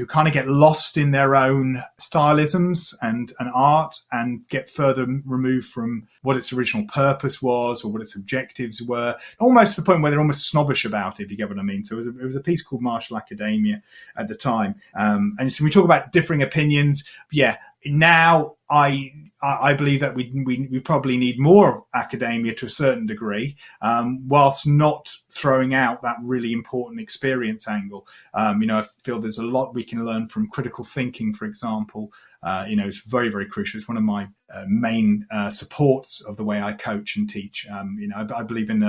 kind of get lost in their own stylisms and art, and get further removed from what its original purpose was or what its objectives were, almost to the point where they're almost snobbish about it, if you get what I mean. So it was a piece called Martial Academia at the time. And so we talk about differing opinions. Yeah, now I believe that we probably need more academia to a certain degree, whilst not throwing out that really important experience angle. I feel there's a lot we can learn from critical thinking, for example. It's very, very crucial. It's one of my main supports of the way I coach and teach. I believe in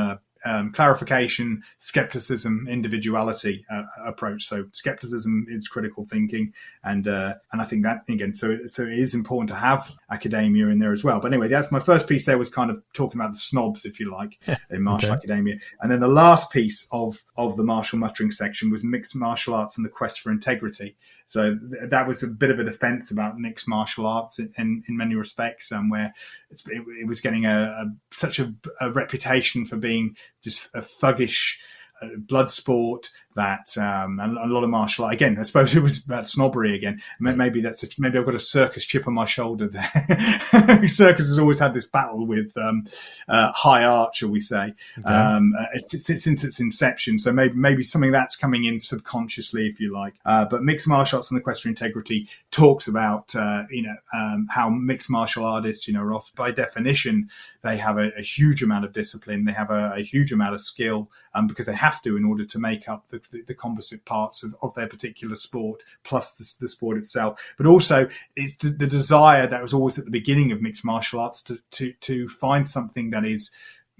clarification, skepticism, individuality approach. So skepticism is critical thinking, and I think that again, so it is important to have academia in there as well. But anyway, that's my first piece. There was kind of talking about the snobs, if you like, in martial academia, and then the last piece of the martial muttering section was mixed martial arts and the quest for integrity. So that was a bit of a defense about mixed martial arts in many respects, where it was getting such a reputation for being just a thuggish blood sport that and a lot of martial art. Again, I suppose it was about snobbery again. Maybe maybe I've got a circus chip on my shoulder there. Circus has always had this battle with high art, shall we say, since its inception. So maybe something that's coming in subconsciously, if you like. But mixed martial arts and the quest for integrity talks about how mixed martial artists, are off by definition, they have a huge amount of discipline. They have a huge amount of skill because they have to in order to make up the composite parts of their particular sport, plus the sport itself. But also, it's the desire that was always at the beginning of mixed martial arts to find something that is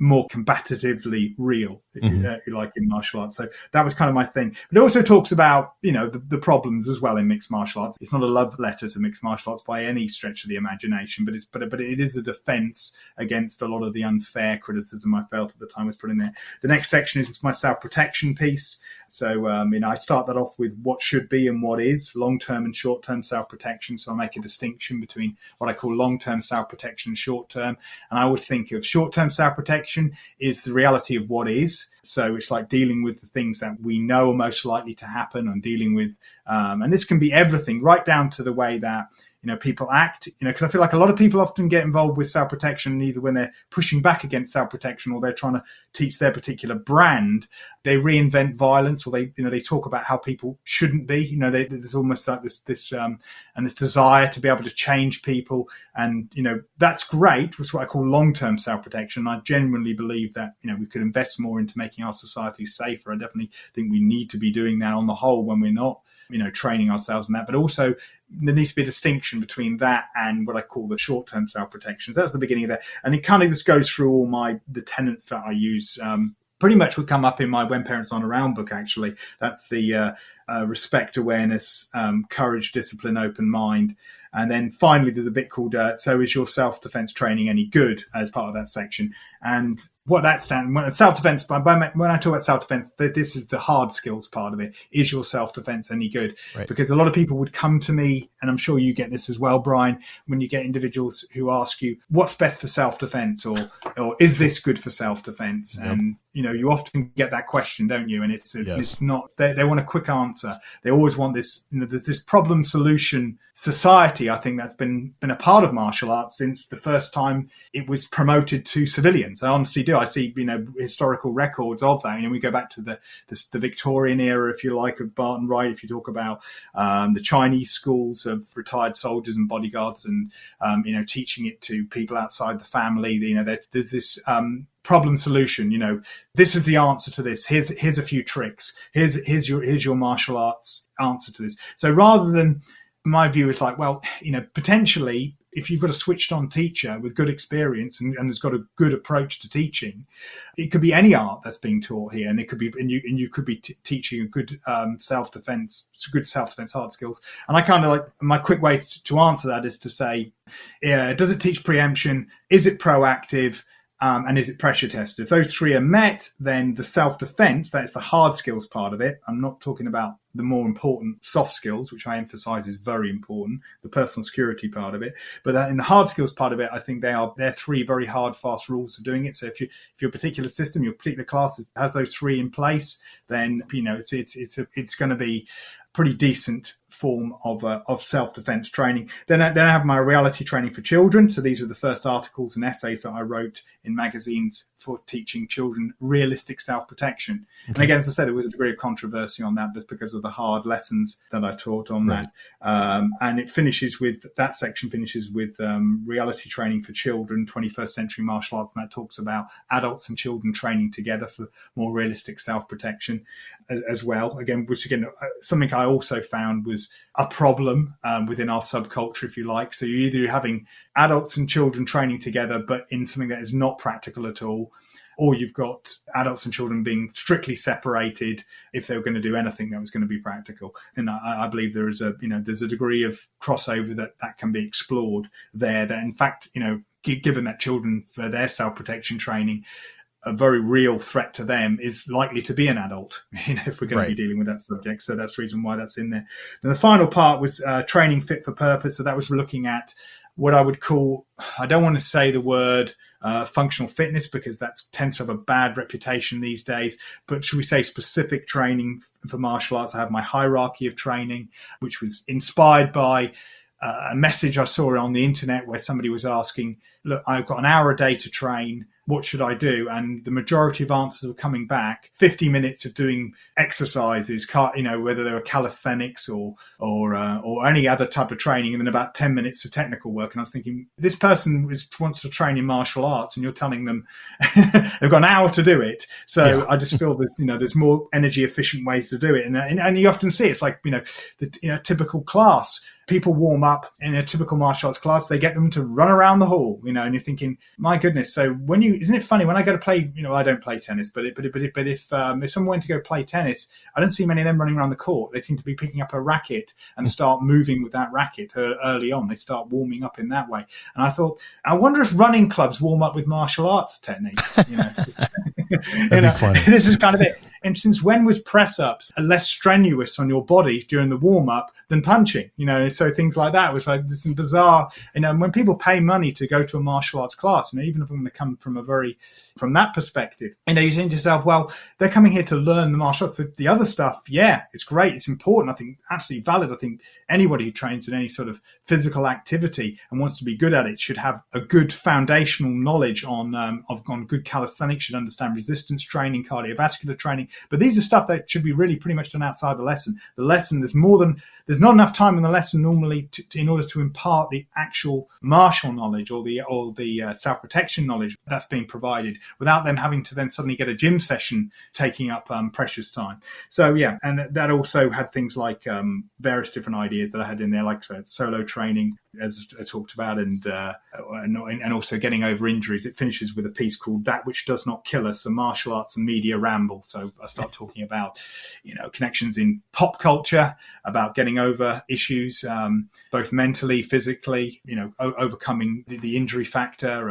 more combatively real, if you like, in martial arts. So that was kind of my thing. But it also talks about, the problems as well in mixed martial arts. It's not a love letter to mixed martial arts by any stretch of the imagination, but it is a defense against a lot of the unfair criticism I felt at the time was put in there. The next section is my self-protection piece. So, I start that off with what should be and what is long-term and short-term self-protection. So I make a distinction between what I call long-term self-protection and short-term. And I always think of short-term self-protection is the reality of what is. So it's like dealing with the things that we know are most likely to happen, and dealing with, and this can be everything, right down to the way that people act, because I feel like a lot of people often get involved with self-protection, either when they're pushing back against self-protection or they're trying to teach their particular brand, they reinvent violence, or they talk about how people shouldn't be. There's almost like this desire to be able to change people. And, that's great. That's what I call long-term self-protection. I genuinely believe that, we could invest more into making our society safer. I definitely think we need to be doing that on the whole when we're not, training ourselves in that. But also, there needs to be a distinction between that and what I call the short-term self-protection. So that's the beginning of that. And it kind of just goes through all the tenets that I use. Pretty much would come up in my When Parents Aren't Around book, actually. That's the respect, awareness, courage, discipline, open mind. And then finally, there's a bit called So Is Your Self-Defense Training Any Good, as part of that section. And what that stands, when self-defense, when I talk about self-defense, this is the hard skills part of it. Is your self-defense any good? Right. Because a lot of people would come to me, and I'm sure you get this as well, Brian, when you get individuals who ask you, what's best for self-defense, or is this good for self-defense? Yep. And, you often get that question, don't you? And it's not, they want a quick answer. They always want this, there's this problem solution society, I think, that's been a part of martial arts since the first time it was promoted to civilians. I honestly do. I see, historical records of that. We go back to the Victorian era, if you like, of Barton Wright. If you talk about the Chinese schools of retired soldiers and bodyguards, and teaching it to people outside the family. There's this problem solution. This is the answer to this. Here's a few tricks. Here's your martial arts answer to this. So rather than, my view is like, well, potentially, if you've got a switched on teacher with good experience and has got a good approach to teaching, it could be any art that's being taught here. And it could be, and you could be teaching a good self-defense hard skills. And I kind of like, my quick way to answer that is to say, does it teach preemption? Is it proactive? And is it pressure tested? If those three are met, then the self-defense, that's the hard skills part of it. I'm not talking about the more important soft skills, which I emphasize is very important, the personal security part of it. But in the hard skills part of it, I think they're three very hard, fast rules of doing it. So if your particular system, your particular class has those three in place, then it's going to be pretty decent form of self-defense training. Then I have my reality training for children. So these were the first articles and essays that I wrote in magazines for teaching children realistic self-protection. Okay. And again, as I said, there was a degree of controversy on that just because of the hard lessons that I taught on that. And that section finishes with reality training for children, 21st century martial arts. And that talks about adults and children training together for more realistic self-protection as well. Again, something I also found was a problem within our subculture, if you like. So you're either having adults and children training together, but in something that is not practical at all, or you've got adults and children being strictly separated if they were going to do anything that was going to be practical. And I believe there's a degree of crossover that can be explored there, that in fact, given that children, for their self-protection training, a very real threat to them is likely to be an adult, if we're going to be dealing with that subject. So that's the reason why that's in there. And the final part was training fit for purpose. So that was looking at what I would call, I don't want to say the word functional fitness, because that tends to have a bad reputation these days, but should we say specific training for martial arts? I have my hierarchy of training, which was inspired by a message I saw on the internet where somebody was asking, look, I've got an hour a day to train. What should I do? And the majority of answers were coming back 50 minutes of doing exercises, whether they were calisthenics or any other type of training, and then about 10 minutes of technical work. And I was thinking, this person wants to train in martial arts, and you're telling them they've got an hour to do it. So I just feel there's more energy efficient ways to do it. And you often see it's like, the typical class. People warm up in a typical martial arts class. They get them to run around the hall, and you're thinking, my goodness. So isn't it funny when I go to play? I don't play tennis, but if someone went to go play tennis, I don't see many of them running around the court. They seem to be picking up a racket and start moving with that racket early on. They start warming up in that way. And I thought, I wonder if running clubs warm up with martial arts techniques. This is kind of it. And since when was press ups less strenuous on your body during the warm up than punching? So things like that was like this bizarre. When people pay money to go to a martial arts class, even if I'm going to come from that perspective, you think to yourself, well, they're coming here to learn the martial arts. The other stuff, it's great, it's important. I think absolutely valid. I think anybody who trains in any sort of physical activity and wants to be good at it should have a good foundational knowledge on good calisthenics, should understand resistance training, cardiovascular training. But these are stuff that should be really pretty much done outside the lesson. There's not enough time in the lesson normally in order to impart the actual martial knowledge or the self-protection knowledge that's being provided, without them having to then suddenly get a gym session taking up precious time. So and that also had things like various different ideas that I had in there, like I said, solo training, as I talked about, and also getting over injuries. It finishes with a piece called "That Which Does Not Kill Us: A Martial Arts and Media Ramble." So I start talking about connections in pop culture, about getting over issues, both mentally, physically, overcoming the injury factor,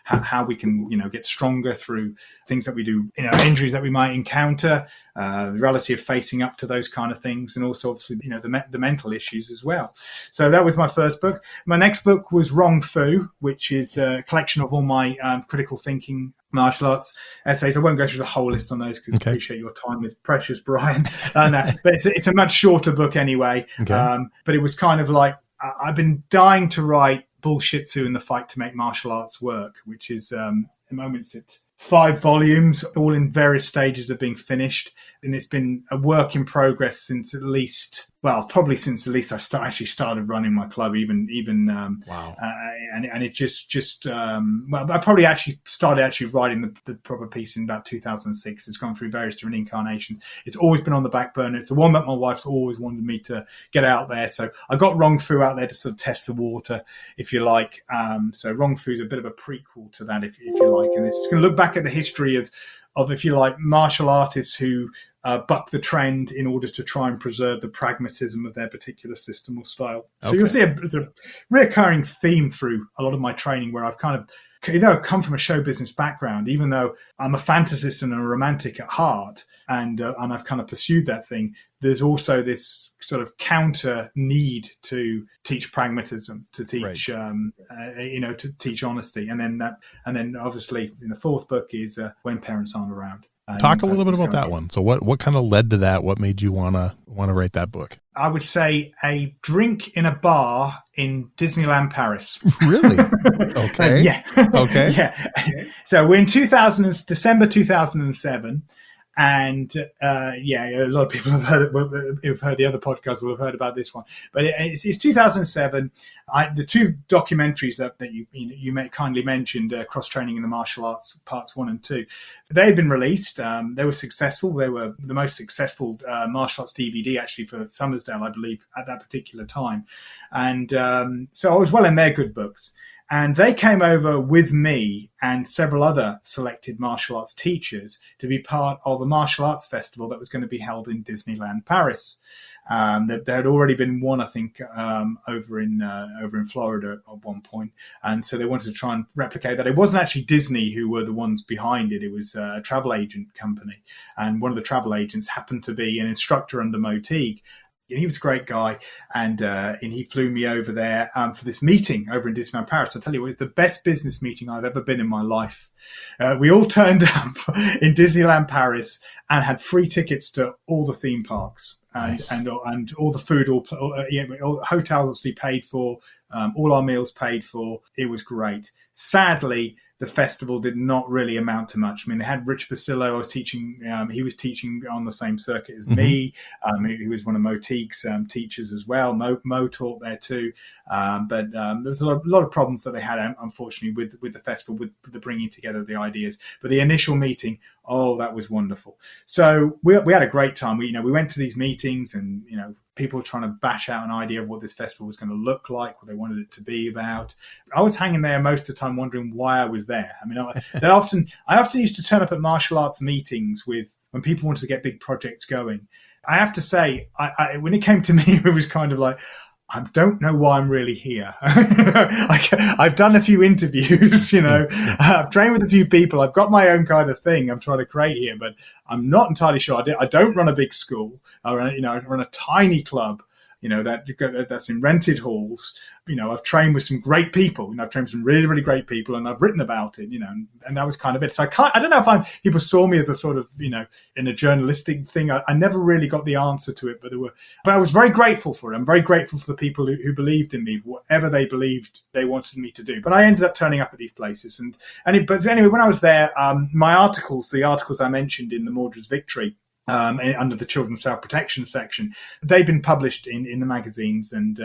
how we can get stronger through things that we do, injuries that we might encounter, the reality of facing up to those kind of things, and also obviously the mental issues as well. So that was my first book. My next book was Wrong Fu, which is a collection of all my critical thinking martial arts essays. I won't go through the whole list on those because I appreciate your time is precious, Brian. But it's a much shorter book anyway. But it was kind of like, I've been dying to write Bullshitsu in the Fight to Make Martial Arts Work, which is at the moment it's 5 volumes, all in various stages of being finished. And it's been a work in progress since at least I started running my club, wow. And it I probably started writing the proper piece in about 2006. It's gone through various different incarnations. It's always been on the back burner. It's the one that my wife's always wanted me to get out there. So I got Wrong Fu out there to sort of test the water, if you like. So Wrong Fu is a bit of a prequel to that, if you like. And it's going to look back at the history of, if you like, martial artists who buck the trend in order to try and preserve the pragmatism of their particular system or style. So you'll see it's a recurring theme through a lot of my training, where I've kind of, I've come from a show business background, even though I'm a fantasist and a romantic at heart, and I've kind of pursued that thing. There's also this sort of counter need to teach pragmatism, to teach, to teach honesty, and then obviously in the fourth book is When Parents Aren't Around. Talk a little bit about that one. So what kind of led to that? What made you want to write that book? I would say a drink in a bar in Disneyland Paris. Really? Okay. Yeah. Okay. Yeah. So we're in December 2007. And a lot of people have heard the other podcast will have heard about this one. But it's 2007. The 2 documentaries that you kindly mentioned, Cross Training in the Martial Arts Parts 1 and 2, they had been released. They were successful. They were the most successful martial arts DVD actually for Summersdale, I believe, at that particular time. And so I was well in their good books. And they came over with me and several other selected martial arts teachers to be part of a martial arts festival that was going to be held in Disneyland Paris. There had already been one, I think, over in Florida at one point, and so they wanted to try and replicate that. It wasn't actually Disney who were the ones behind it; it was a travel agent company, and one of the travel agents happened to be an instructor under Mo Teague. And he was a great guy, and he flew me over there for this meeting over in Disneyland Paris. I tell you what, it's the best business meeting I've ever been in my life. We all turned up in Disneyland Paris and had free tickets to all the theme parks. Nice. And all the food, all hotels obviously paid for, all our meals paid for. It was great. Sadly, the festival did not really amount to much. I mean, they had Rich Bastillo. I was teaching. He was teaching on the same circuit as me. He was one of Mo Teague's teachers as well. Mo taught there too. But there was a lot of problems that they had, unfortunately, with the festival, with the bringing together of the ideas. But the initial meeting, oh, that was wonderful. So we had a great time. We went to these meetings, and people were trying to bash out an idea of what this festival was going to look like, what they wanted it to be about. I was hanging there most of the time wondering why I was there. I mean, I often used to turn up at martial arts meetings when people wanted to get big projects going. I have to say, when it came to me, it was kind of like, I don't know why I'm really here. I've done a few interviews, I've trained with a few people. I've got my own kind of thing I'm trying to create here, but I'm not entirely sure. I don't run a big school. I run a tiny club, that's in rented halls. I've trained with some great people. I've trained with some really, really great people, and I've written about it, and that was kind of it. So I don't know if people saw me as a sort of, in a journalistic thing. I never really got the answer to it, but I was very grateful for it. I'm very grateful for the people who believed in me, whatever they believed they wanted me to do. But I ended up turning up at these places. But anyway, when I was there, my articles, the articles I mentioned in the Mordred's Victory, under the Children's Self-Protection section, they've been published in the magazines, and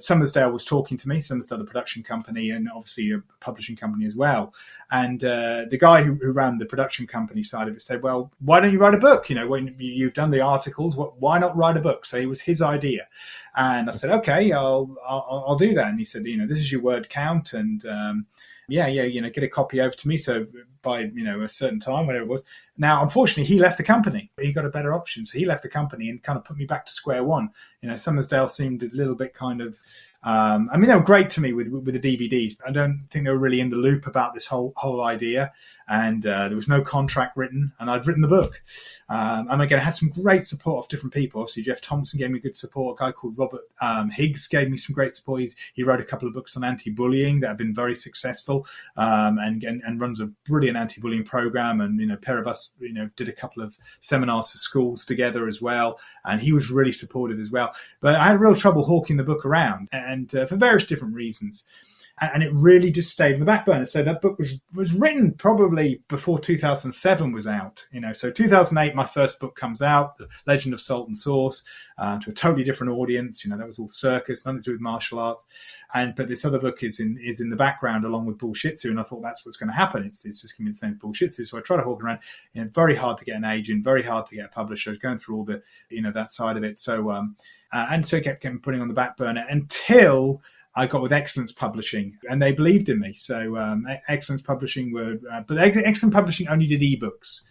Summersdale was talking to me, Summersdale, the production company, and obviously a publishing company as well. And the guy who ran the production company side of it said, well, why don't you write a book? When you've done the articles, why not write a book? So it was his idea. And I said, okay, I'll do that. And he said, this is your word count, and get a copy over to me. So by, a certain time, whatever it was. Now, unfortunately, he left the company. He got a better option. So he left the company and kind of put me back to square one. Summersdale seemed a little bit kind of, they were great to me with the DVDs. I don't think they were really in the loop about this whole idea. And there was no contract written, and I'd written the book. And again, I had some great support of different people. Obviously, Jeff Thompson gave me good support. A guy called Robert Higgs gave me some great support. He wrote a couple of books on anti-bullying that have been very successful, and runs a brilliant anti-bullying program. And, a pair of us, did a couple of seminars for schools together as well. And he was really supportive as well. But I had real trouble hawking the book around, and for various different reasons. And it really just stayed in the back burner. So that book was written probably before 2007 was out. So 2008, my first book comes out, The Legend of Salt and Sauce, to a totally different audience. That was all circus, nothing to do with martial arts. But this other book is in the background along with Bullshitsu, and I thought that's what's going to happen. It's just going to be the same as Bullshitsu. So I tried to hawk around. Very hard to get an agent, very hard to get a publisher. I was going through all the that side of it. So and so I kept putting on the back burner until I got with Excellence Publishing, and they believed in me. So Excellence Publishing but Excellence Publishing only did ebooks,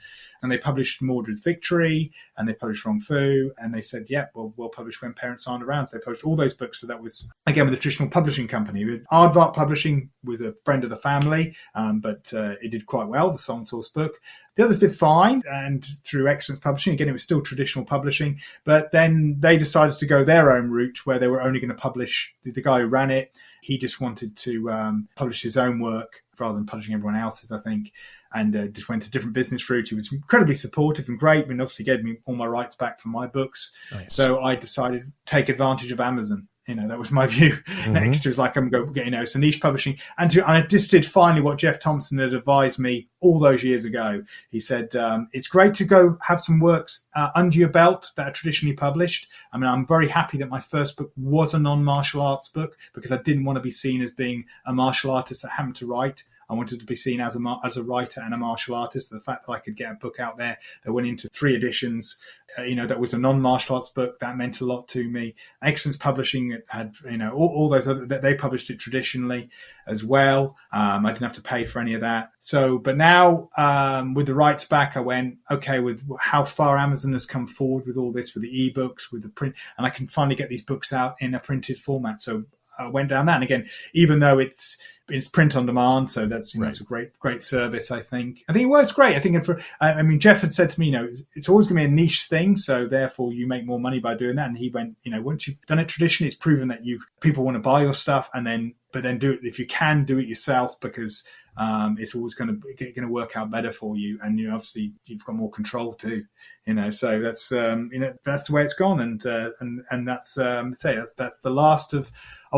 and they published Mordred's Victory, and they published Wrong Fu, and they said, yeah, we'll publish When Parents Aren't Around. So they published all those books. So that was, again, with a traditional publishing company. Aardvark Publishing was a friend of the family, but it did quite well, the Song Source book. The others did fine, and through Excellence Publishing, again, it was still traditional publishing, but then they decided to go their own route, where they were only going to publish, the guy who ran it, he just wanted to publish his own work rather than publishing everyone else's, I think, and just went a different business route. He was incredibly supportive and great, and obviously gave me all my rights back for my books. Nice. So I decided to take advantage of Amazon. That was my view. Mm-hmm. Next was like, I'm going to go, it's a niche publishing. And I just did finally what Jeff Thompson had advised me all those years ago. He said, it's great to go have some works under your belt that are traditionally published. I mean, I'm very happy that my first book was a non-martial arts book, because I didn't want to be seen as being a martial artist that happened to write. I wanted to be seen as a writer and a martial artist. The fact that I could get a book out there that went into 3 editions, that was a non-martial arts book, that meant a lot to me. Excellence Publishing had, all those other, they published it traditionally as well. I didn't have to pay for any of that. So, but now with the rights back, I went, okay, with how far Amazon has come forward with all this, with the ebooks, with the print, and I can finally get these books out in a printed format. So I went down that. And again, even though it's print on demand, so that's right. It's a great service. I think it works great. I think Jeff had said to me, it's always going to be a niche thing, so therefore you make more money by doing that. And he went, once you've done it traditionally, it's proven that people want to buy your stuff, but then do it if you can do it yourself, because it's always going to work out better for you, and obviously you've got more control too. So that's that's the way it's gone, and that's that's the last of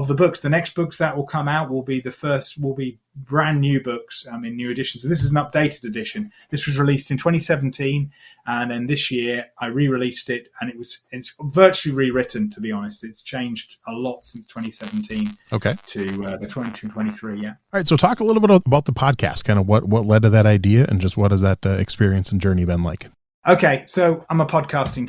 the books. The next books that will come out will be brand new books, new editions. So this is an updated edition. This was released in 2017, and then this year I re-released it, and it's virtually rewritten. To be honest, it's changed a lot since 2017. Okay. To the 2023. Yeah. All right. So talk a little bit about the podcast. Kind of what led to that idea, and just what has that experience and journey been like? Okay, so I'm a podcasting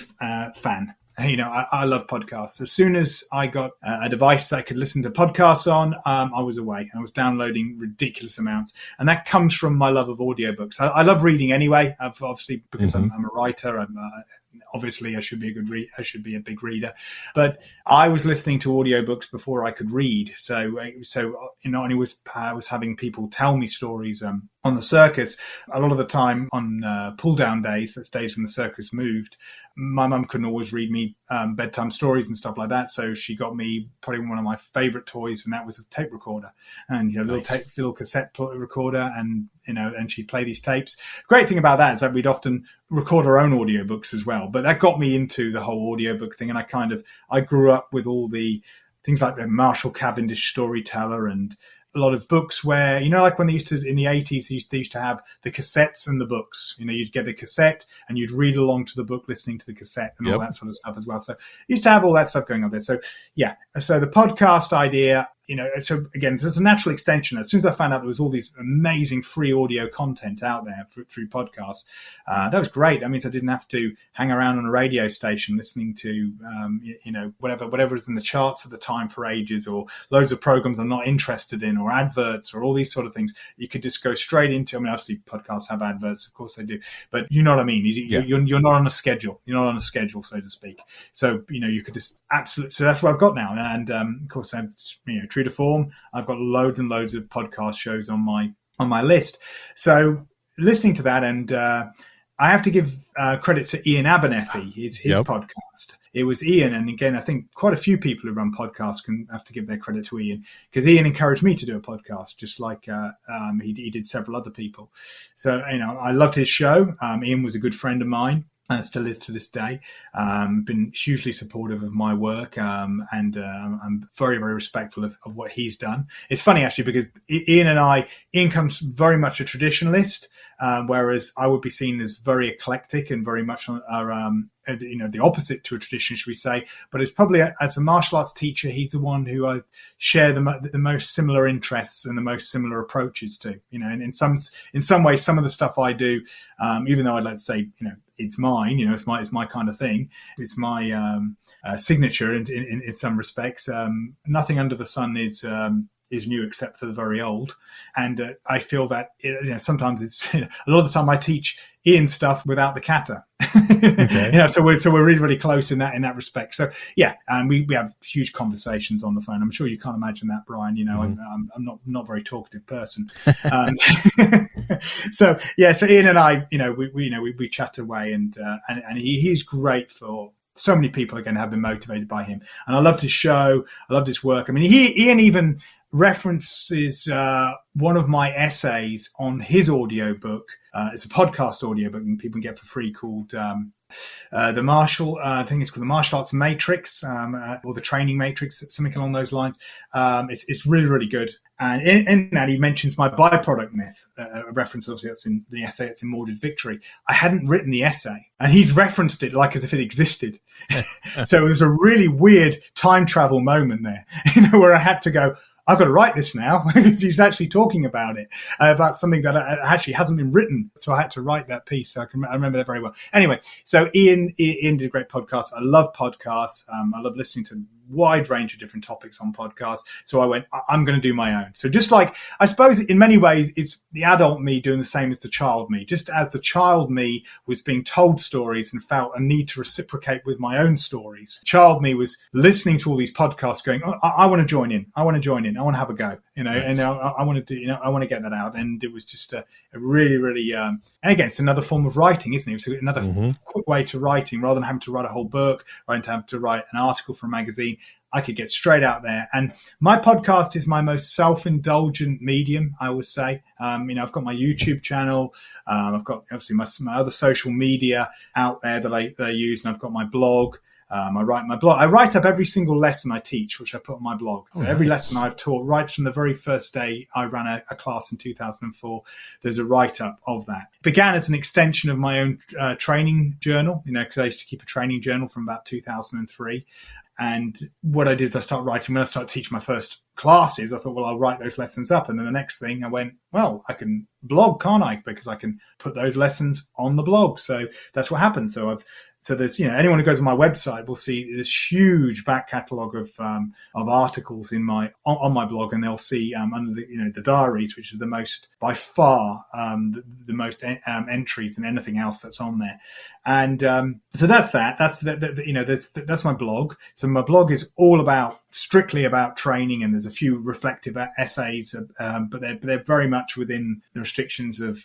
fan. I love podcasts. As soon as I got a device that I could listen to podcasts on, I was away. I was downloading ridiculous amounts. And that comes from my love of audiobooks. I love reading anyway, obviously, because I'm a writer. Obviously, I should be a big reader. But I was listening to audiobooks before I could read. So and I was having people tell me stories on the circus. A lot of the time on pull down days, that's days when the circus moved, my mum couldn't always read me bedtime stories and stuff like that. So she got me probably one of my favorite toys, and that was a tape recorder, and little cassette recorder, and and she'd play these tapes. Great thing about that is that we'd often record our own audiobooks as well. But that got me into the whole audiobook thing, and I grew up with all the things like the Marshall Cavendish Storyteller, and a lot of books where, like when they used to, in the 80s, they used to have the cassettes and the books. You'd get the cassette and you'd read along to the book, listening to the cassette and all that sort of stuff as well. So you used to have all that stuff going on there. So yeah, so the podcast idea, so again, there's a natural extension. As soon as I found out there was all these amazing free audio content out there through podcasts, that was great. That means I didn't have to hang around on a radio station listening to, whatever is in the charts at the time for ages, or loads of programs I'm not interested in, or adverts, or all these sort of things. You could just go straight into. Obviously podcasts have adverts, of course they do, but you know what I mean. You're not on a schedule. You're not on a schedule, so to speak. So you could just absolutely. So that's what I've got now, and of course I'm true to form, I've got loads and loads of podcast shows on my list. So listening to that, and I have to give credit to Ian Abernethy, his podcast. It was Ian, and again, I think quite a few people who run podcasts can have to give their credit to Ian, because Ian encouraged me to do a podcast, just like he did several other people. So I loved his show. Ian was a good friend of mine. And still is to this day. Been hugely supportive of my work, and I'm very, very respectful of what he's done. It's funny, actually, because Ian comes very much a traditionalist, whereas I would be seen as very eclectic and very much the opposite to a tradition, should we say. But it's probably, as a martial arts teacher, he's the one who I share the most similar interests and the most similar approaches to. And in some ways, some of the stuff I do, even though I'd like to say, it's mine, it's my kind of thing. It's my signature in some respects. Nothing under the sun is new except for the very old. And I feel that sometimes it's a lot of the time I teach Ian stuff without the kata. Okay. So we're really, really close in that respect. So yeah, and we have huge conversations on the phone. I'm sure you can't imagine that, Brian. I'm not a very talkative person. So yeah, so Ian and I, we chat away, and he's great for so many people. Again, have been motivated by him, and I loved his show. I loved his work. I mean, Ian even references one of my essays on his audiobook. It's a podcast audiobook and people can get for free, called the Martial, I think it's called the Martial Arts Matrix, or the Training Matrix, something along those lines. It's really, really good. And in that, he mentions my byproduct myth, a reference, obviously, that's in the essay, it's in Mordred's Victory. I hadn't written the essay, and he'd referenced it like as if it existed. So it was a really weird time travel moment there, where I had to go, I've got to write this now because he's actually talking about it, about something that actually hasn't been written. So I had to write that piece. So I remember that very well. Anyway, so Ian did a great podcast. I love podcasts. I love listening to wide range of different topics on podcasts. So I went, I'm going to do my own. So just like, I suppose in many ways, it's the adult me doing the same as the child me. Just as the child me was being told stories and felt a need to reciprocate with my own stories, child me was listening to all these podcasts going, oh, I want to join in. I want to have a go, nice. And I want to do, I want to get that out. And it was just a really, really, and again, it's another form of writing, isn't it? It's another quick way to writing rather than having to write a whole book or having to write an article for a magazine. I could get straight out there. And my podcast is my most self-indulgent medium, I would say. I've got my YouTube channel. I've got obviously my other social media out there that I use. And I've got my blog. I write my blog. I write up every single lesson I teach, which I put on my blog. So every lesson I've taught, right from the very first day I ran a class in 2004, there's a write-up of that. It began as an extension of my own training journal, because I used to keep a training journal from about 2003. And what I did is I started writing. When I started teaching my first classes, I thought, well, I'll write those lessons up. And then the next thing I went, well, I can blog, can't I? Because I can put those lessons on the blog. So that's what happened. So there's, anyone who goes on my website will see this huge back catalogue of articles on my blog, and they'll see under the diaries, which is the most by far the most entries than anything else that's on there. And so that's that. That's my blog. So my blog is all strictly about training, and there's a few reflective essays, but they're very much within the restrictions of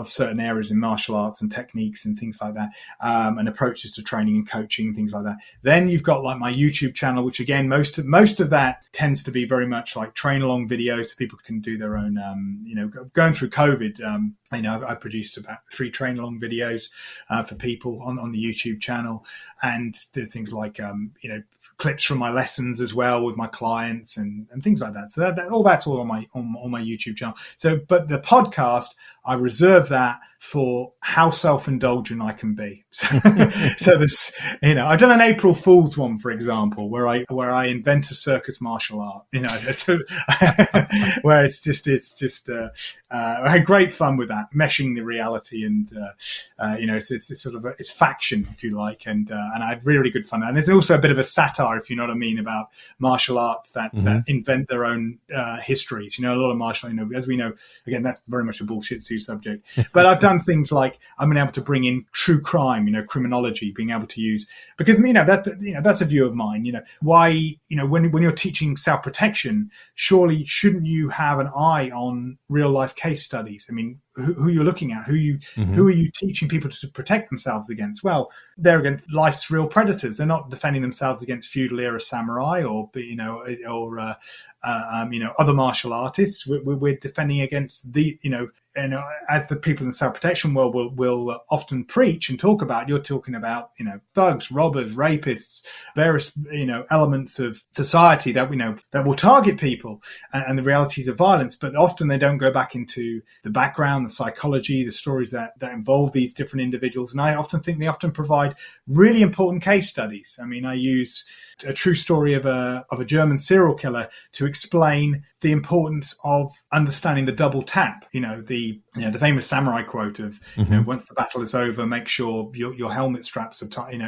certain areas in martial arts and techniques and things like that, and approaches to training and coaching and things like that. Then you've got like my YouTube channel, which again most of that tends to be very much like train along videos, so people can do their own. Going through COVID, I produced about 3 train along videos for people on the YouTube channel, and there's things like clips from my lessons as well with my clients and things like that. So that's all on my YouTube channel. So, but the podcast, I reserve that for how self-indulgent I can be. So this, I've done an April Fool's one, for example, where I invent a circus martial art, where it's just I had great fun with that, meshing the reality and, it's sort of it's faction, if you like. And I had really good fun. And it's also a bit of a satire, if you know what I mean, about martial arts that invent their own histories. A lot of martial, as we know, again, that's very much a bullshit subject. But I've done things like I've been able to bring in true crime, criminology, being able to use, because that's a view of mine. Why when you're teaching self-protection, surely shouldn't you have an eye on real life case studies? I mean, who you're looking at, who are you teaching people to protect themselves against? Well, they're against life's real predators. They're not defending themselves against feudal era samurai or other martial artists. We're defending against as the people in the self-protection world will often preach and talk about. You're talking about thugs, robbers, rapists, various elements of society that that will target people and the realities of violence. But often they don't go back into the background, the psychology, the stories that involve these different individuals. And I often think they often provide really important case studies. I mean, I use a true story of a German serial killer to explain the importance of understanding the double tap. The famous samurai quote of once the battle is over, make sure your helmet straps are tight.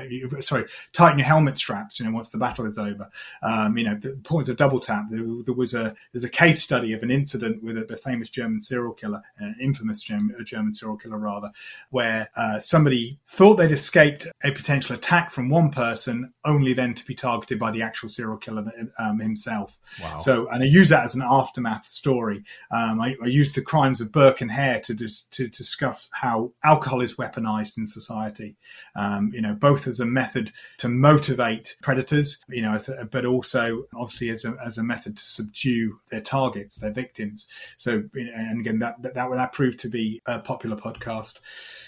Tighten your helmet straps. Once the battle is over. The importance of double tap. There's a case study of an incident with the famous German serial killer, infamous German serial killer rather, where somebody thought they'd escaped a potential attack from one person, only then to be targeted by the actual serial killer himself. Wow. So, and I use that as an aftermath story. I used the crimes of Burke and Hare to discuss how alcohol is weaponized in society. Both as a method to motivate predators, but also obviously as a method to subdue their targets, their victims. So, and again, that proved to be a popular podcast.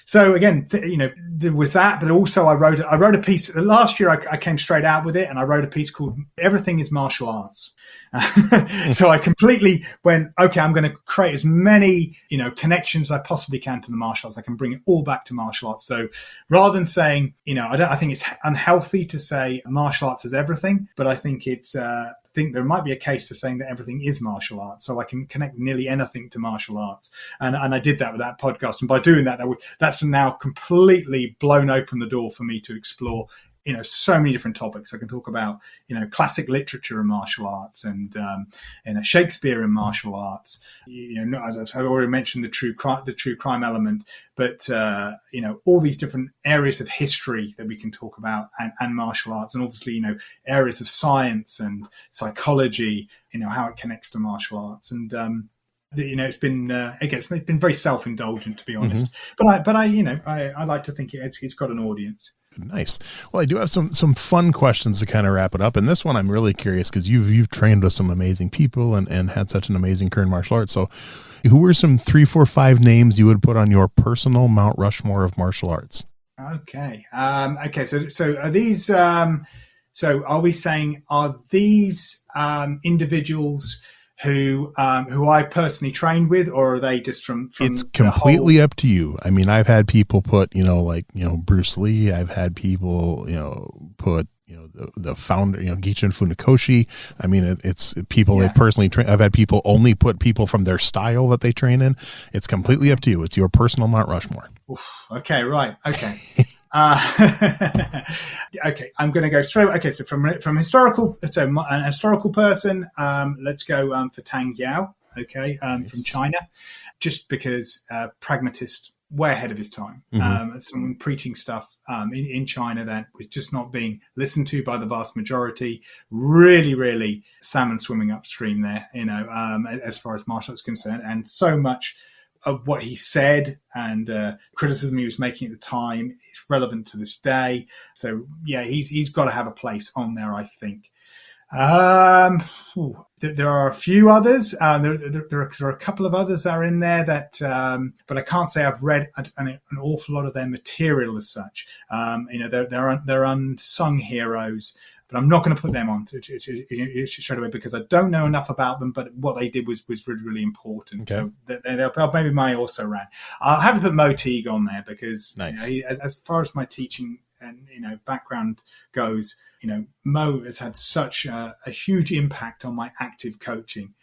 So again, there was that, but also I wrote a piece last year. I came straight out with it, and I wrote a piece called "Everything is Martial Arts." So I completely went, okay, I'm going to create as many connections I possibly can to the martial arts. I can bring it all back to martial arts. So rather than saying, I think it's unhealthy to say martial arts is everything, but I think it's think there might be a case for saying that everything is martial arts. So I can connect nearly anything to martial arts. And I did that with that podcast. And by doing that, that's now completely blown open the door for me to explore, so many different topics. I can talk about, classic literature and martial arts, and Shakespeare and martial arts. As I've already mentioned, the true crime element, but all these different areas of history that we can talk about, and martial arts, and obviously areas of science and psychology. How it connects to martial arts, and it's been very self-indulgent, to be honest. But I like to think it's got an audience. Nice. Well, I do have some fun questions to kind of wrap it up. And this one, I'm really curious because you've trained with some amazing people and had such an amazing career in martial arts. So who were some 3, 4, 5 names you would put on your personal Mount Rushmore of martial arts? Okay. So are these, so are we saying, are these individuals who I personally trained with, or are they just from it's completely up to you. I mean, I've had people put, Bruce Lee. I've had people, put, the founder, Gichin Funakoshi. I mean, it's people they personally train. I've had people only put people from their style that they train in. It's completely up to you. It's your personal Mount Rushmore. Oof, okay. Right. Okay. Okay, I'm going to go straight. Okay, so from historical, so an historical person, let's go for Tang Yao. Okay, nice. From China, just because pragmatist, way ahead of his time. Someone preaching stuff in China that was just not being listened to by the vast majority. Really, really salmon swimming upstream there. As far as martial arts is concerned, and so much of what he said and criticism he was making at the time is relevant to this day. So yeah, he's got to have a place on there, I think. There are a few others. There are a couple of others that are in there that, but I can't say I've read an awful lot of their material as such. They're unsung heroes. But I'm not going to put them on to straight away because I don't know enough about them. But what they did was really, really important. Okay. So they'll maybe my also ran. I'll have to put Mo Teague on there because nice. As far as my teaching and background goes, Mo has had such a huge impact on my active coaching.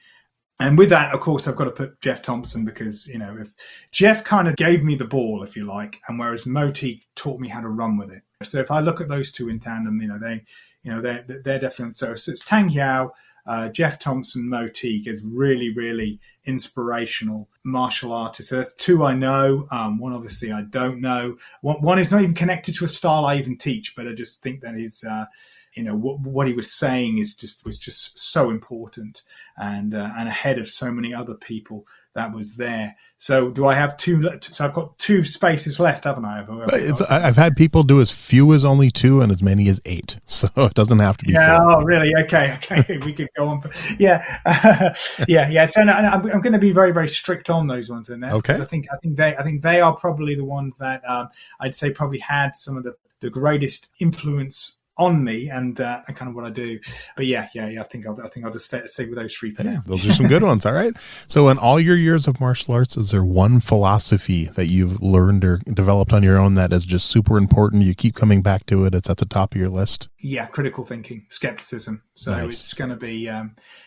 And with that, of course, I've got to put Jeff Thompson because, if Jeff kind of gave me the ball, if you like, and whereas Mo Teague taught me how to run with it. So if I look at those two in tandem, they're definitely, so it's Tang Yao, Jeff Thompson, Mo Teague is really, really inspirational martial artists. So that's two I know. One obviously I don't know. One is not even connected to a style I even teach, but I just think that is, what he was saying was just so important and ahead of so many other people that was there. So do I have two? So I've got 2 spaces left, haven't I? I've had people do as few as only 2 and as many as 8. So it doesn't have to be. Yeah. 4. Oh, really? Okay. We could go on. Yeah. Yeah. So I'm going to be very, very strict on those ones in there. Okay. I think they are probably the ones that I'd say probably had some of the greatest influence on me and kind of what I do. But yeah, I think I'll just stay with those 3 for now. Those are some good ones. All right. So in all your years of martial arts, is there one philosophy that you've learned or developed on your own that is just super important? You keep coming back to it. It's at the top of your list. Yeah. Critical thinking, skepticism. So nice. It's going to be,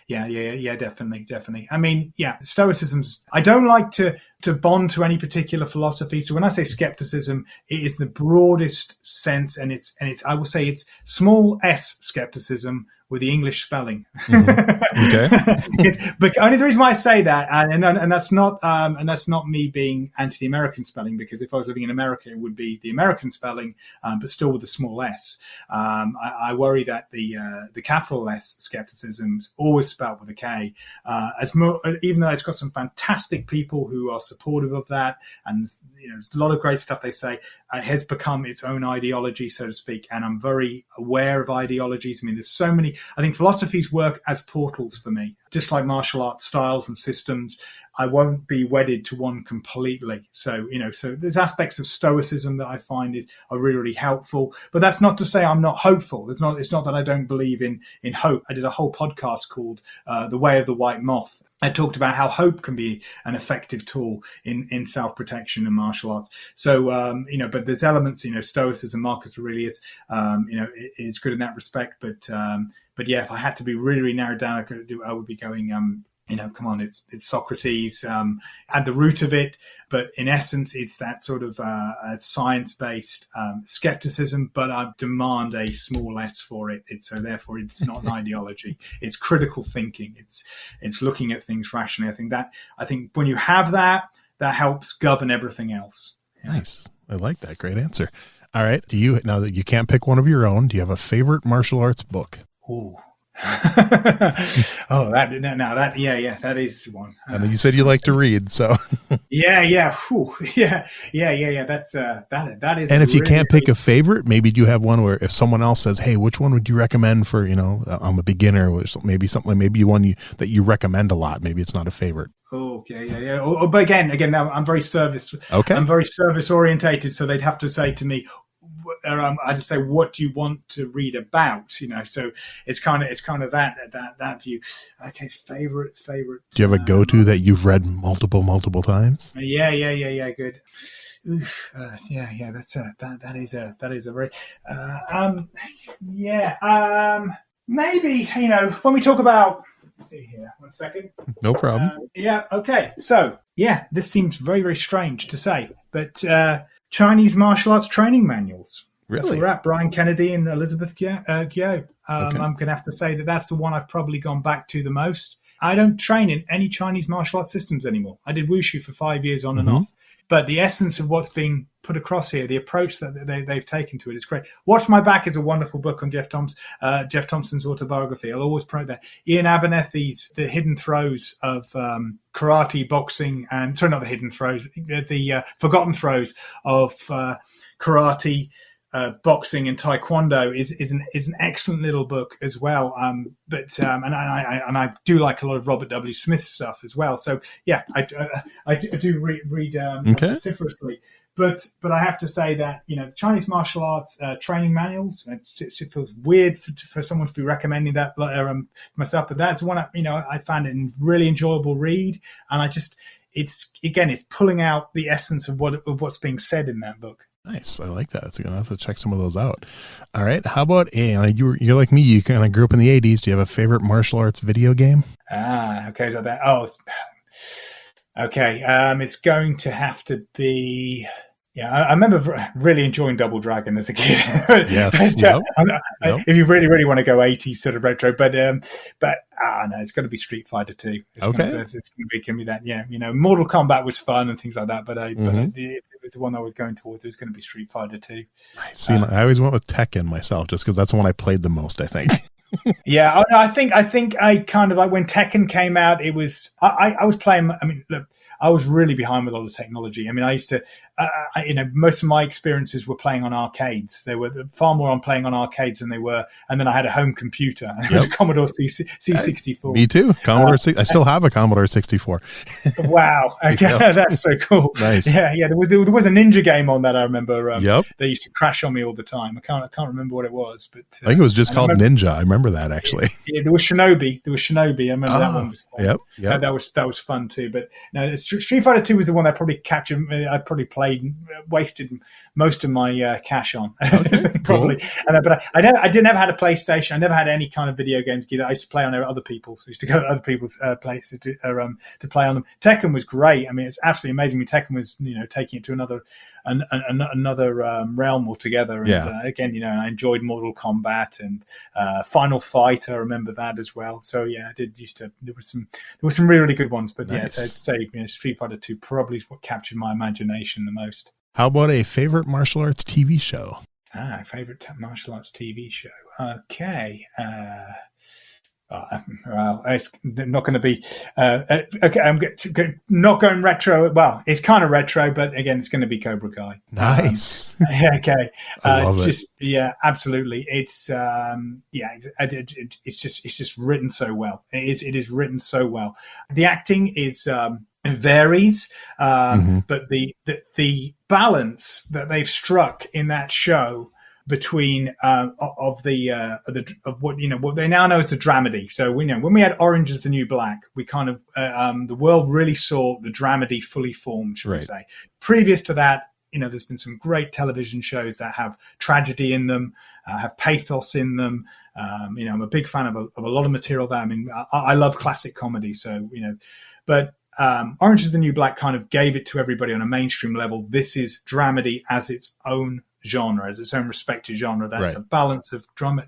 definitely. I mean, stoicism's, I don't like to bond to any particular philosophy. So when I say skepticism, it is the broadest sense, and it's I will say it's small s skepticism with the English spelling. Mm-hmm. Okay. But only the reason why I say that, and that's not me being anti the American spelling, because if I was living in America, it would be the American spelling, but still with a small s. I worry that the capital S skepticism is always spelled with a K. Even though it's got some fantastic people who are supportive of that, and there's a lot of great stuff they say, it has become its own ideology, so to speak. And I'm very aware of ideologies. I mean, there's so many. I think philosophies work as portals for me, just like martial arts styles and systems. I won't be wedded to one completely. So, so there's aspects of stoicism that I find are really, really helpful. But that's not to say I'm not hopeful. It's not that I don't believe in hope. I did a whole podcast called The Way of the White Moth. I talked about how hope can be an effective tool in self-protection and martial arts. So, but there's elements, stoicism, Marcus Aurelius, is good in that respect. But But yeah, if I had to be really, really narrowed down, I would be going, come on, it's Socrates at the root of it. But in essence, it's that sort of science-based skepticism, but I demand a small s for it. So therefore, it's not an ideology. It's critical thinking. It's looking at things rationally. I think when you have that helps govern everything else. Yeah. Nice. I like that. Great answer. All right. Now that you can't pick one of your own, do you have a favorite martial arts book? Ooh. That is one. I know you said you like to read, so yeah. That's that is. And if you can't pick a favorite, maybe you have one where if someone else says, "Hey, which one would you recommend for?" I'm a beginner, or maybe one that you recommend a lot. Maybe it's not a favorite. Oh, yeah. But again, I'm very service. Okay. I'm very service orientated, so they'd have to say to me. I just say, what do you want to read about? So it's kind of that view. Okay, favorite. Do you have a go-to that you've read multiple times? Yeah. Good. Oof, yeah. That is a very maybe when we talk about. Let's see here. 1 second. No problem. Okay. So this seems very, very strange to say, but. Chinese martial arts training manuals. Really? That's where we're at. Brian Kennedy and Elizabeth Guo. Okay. I'm going to have to say that's the one I've probably gone back to the most. I don't train in any Chinese martial arts systems anymore. I did wushu for 5 years on and off. But the essence of what's being put across here, the approach that they've taken to it is great. Watch My Back is a wonderful book on Jeff Thompson's autobiography. I'll always promote that. Ian Abernethy's The Hidden Throes of Karate, Boxing, and sorry, not the hidden throes, the forgotten throes of karate, boxing, and taekwondo is an excellent little book as well. And I do like a lot of Robert W. Smith stuff as well. So yeah, I do read vociferously. But I have to say that the Chinese martial arts training manuals. It feels weird for someone to be recommending that myself, but that's one I found it a really enjoyable read, and it's pulling out the essence of what's being said in that book. Nice, I like that. So I'm gonna have to check some of those out. All right, how about you're like me? You kind of grew up in the '80s. Do you have a favorite martial arts video game? Okay, so that. Okay. It's going to have to be. Yeah, I remember really enjoying Double Dragon as a kid. Yes. If you really, really want to go 80s sort of retro, but no, it's going to be Street Fighter 2. It's going to be that. Yeah, Mortal Kombat was fun and things like that, but it was the one I was going towards. It was going to be Street Fighter 2. See, I always went with Tekken myself, just because that's the one I played the most, I think. Yeah, I think I kind of like when Tekken came out. It was I was playing. I mean, look. I was really behind with all the technology. I mean, I used to, most of my experiences were playing on arcades. They were far more on playing on arcades than they were. And then I had a home computer, and it was a Commodore C64. Me too. I still have a Commodore 64. Wow. Okay. That's so cool. Nice. Yeah. There was a ninja game on that. I remember. Yep. They used to crash on me all the time. I can't remember what it was, but I think it was just called Ninja. I remember that actually. Yeah, there was Shinobi. I remember that one was fun. Yep. That was fun too. But no, Street Fighter 2 was the one that probably captured. I probably wasted most of my cash on. Okay, probably. Cool. But I didn't ever had a PlayStation. I never had any kind of video games either. I used to play on other people's. I used to go to other people's places to play on them. Tekken was great. I mean, it's absolutely amazing. I mean, Tekken was taking it to another realm altogether. And again, I enjoyed Mortal Kombat and Final Fight. I remember that as well. So yeah, I did used to. There were some really, really good ones. But nice. So I'd say Street Fighter 2 probably is what captured my imagination the most. How about a favorite martial arts TV show? Favorite martial arts TV show. Okay. Well, it's not going to be okay. I'm not going retro. Well, it's kind of retro, but again, it's going to be Cobra Kai. Nice. Okay. I love it. Yeah, absolutely. It's it's just written so well. It is written so well. The acting is it varies, but the balance that they've struck in that show between of what what they now know as the dramedy. So we know when we had Orange is the New Black, we kind of the world really saw the dramedy fully formed, should we say. Previous to that, there's been some great television shows that have tragedy in them, have pathos in them, I'm a big fan of a lot of material there. I mean, I love classic comedy, so, but Orange is the New Black kind of gave it to everybody on a mainstream level. This is dramedy as its own genre, as its own respected genre. That's a balance of drama.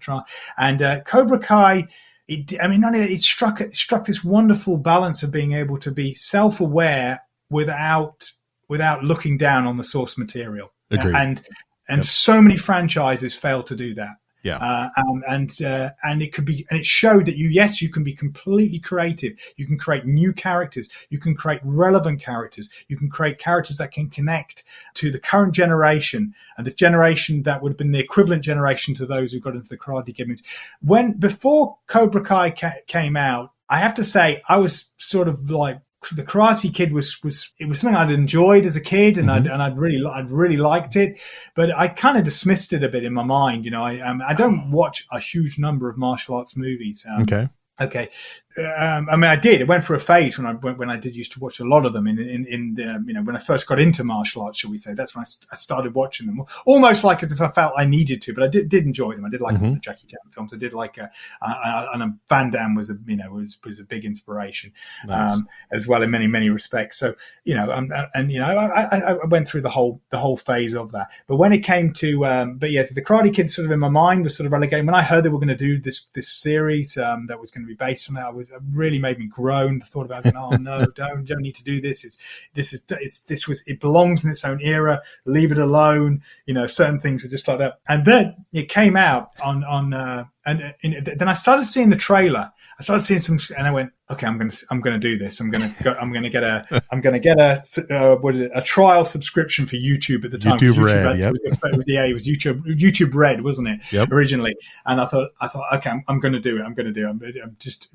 And Cobra Kai, it struck this wonderful balance of being able to be self-aware without looking down on the source material. Agreed. And so many franchises fail to do that. Yeah. And it could be, and it showed that you can be completely creative. You can create new characters. You can create relevant characters. You can create characters that can connect to the current generation and the generation that would have been the equivalent generation to those who got into the Karate Kid movies. Before Cobra Kai came out, I have to say I was sort of like, the Karate Kid was something I'd enjoyed as a kid, and I'd really liked it, but I kind of dismissed it a bit in my mind. I don't watch a huge number of martial arts movies. Okay. I did. It went for a phase when I did used to watch a lot of them when I first got into martial arts, shall we say. That's when I started watching them, almost like as if I felt I needed to, but I did enjoy them. I did like the Jackie Chan films. I did like, and Van Damme was a big inspiration, nice. As well in many respects. So, I went through the whole phase of that. But when it came to, the Karate Kid sort of in my mind was sort of relegated. When I heard they were going to do this series that was going to be based on that, it really made me groan. The thought about it, oh no, don't need to do this. It belongs in its own era. Leave it alone. Certain things are just like that. And then it came out on then I started seeing the trailer. I started seeing some, and I went, okay, I'm gonna do this. I'm gonna get a trial subscription for YouTube at the time. YouTube Red, yep. It was YouTube Red, wasn't it? Yep. Originally, and I thought, okay, I'm gonna do it. I'm just,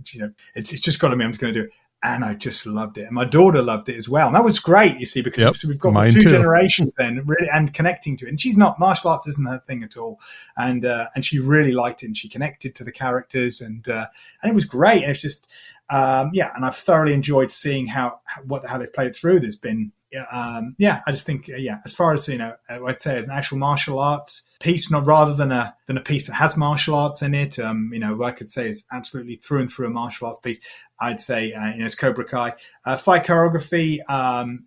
it's just got to me. I'm just gonna do it. And I just loved it. And my daughter loved it as well. And that was great, you see, because we've got the two generations then really, and connecting to it. And she's not, martial arts isn't her thing at all. And she really liked it, and she connected to the characters, and it was great. And it's just, and I've thoroughly enjoyed seeing how they played it through. There's been, I just think, as far as, I'd say as an actual martial arts piece, not rather than a piece that has martial arts in it, I could say it's absolutely through and through a martial arts piece. I'd say, it's Cobra Kai. Fight choreography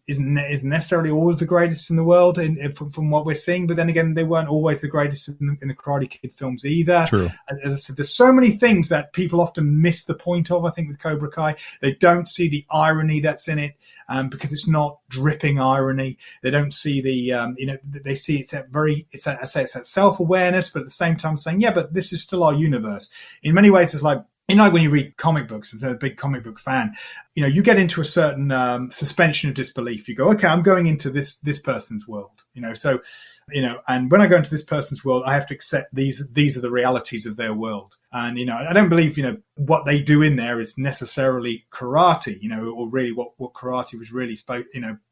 isn't necessarily always the greatest in the world from what we're seeing, but then again, they weren't always the greatest in the Karate Kid films either. True. As I said, there's so many things that people often miss the point of, I think, with Cobra Kai. They don't see the irony that's in it. Because it's not dripping irony. They don't see they see it's that self-awareness, but at the same time saying, yeah, but this is still our universe. In many ways, it's like, when you read comic books, as a big comic book fan, you get into a certain suspension of disbelief. You go, okay, I'm going into this person's world, so, and when I go into this person's world, I have to accept these are the realities of their world. And, I don't believe, what they do in there is necessarily karate, or really what karate was really supposed,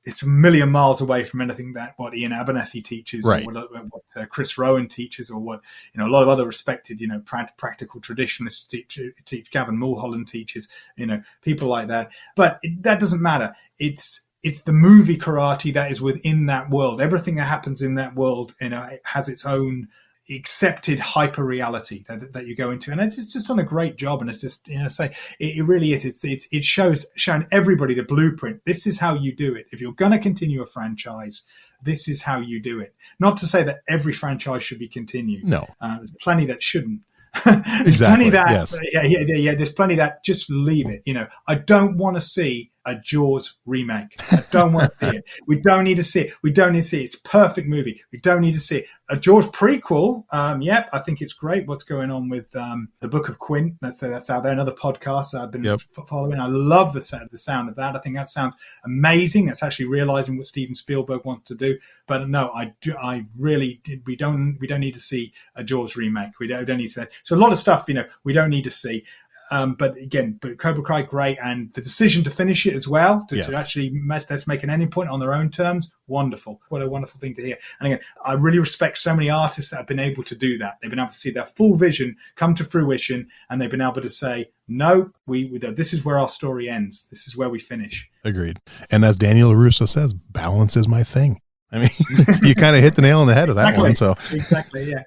it's a million miles away from anything that what Ian Abernethy teaches, right, or what Chris Rowan teaches, or what, a lot of other respected, practical traditionalists teach, Gavin Mulholland teaches, people like that. But that doesn't matter. It's the movie karate that is within that world. Everything that happens in that world, it has its own accepted hyper reality that you go into, and it's just done a great job. And it's just, it really is. It's showing everybody the blueprint. This is how you do it. If you're going to continue a franchise, this is how you do it. Not to say that every franchise should be continued. No, there's plenty that shouldn't. Exactly. Plenty that, yes. Yeah. There's plenty that just leave it. I don't want to see a Jaws remake. I don't want to see it. We don't need to see it. It's a perfect movie. We don't need to see it. A Jaws prequel. I think it's great. What's going on with the Book of Quint? That's out there. Another podcast that I've been following. I love the sound of that. I think that sounds amazing. That's actually realizing what Steven Spielberg wants to do. But no, we don't need to see a Jaws remake. We don't need to see that. So a lot of stuff, we don't need to see. But Cobra Kai, great, and the decision to finish it as well, to actually let's make an ending point on their own terms, wonderful. What a wonderful thing to hear. And again, I really respect so many artists that have been able to do that. They've been able to see their full vision come to fruition, and they've been able to say, no, this is where our story ends. This is where we finish. Agreed. And as Daniel LaRusso says, balance is my thing. I mean, you kind of hit the nail on the head with that one. So exactly, yeah.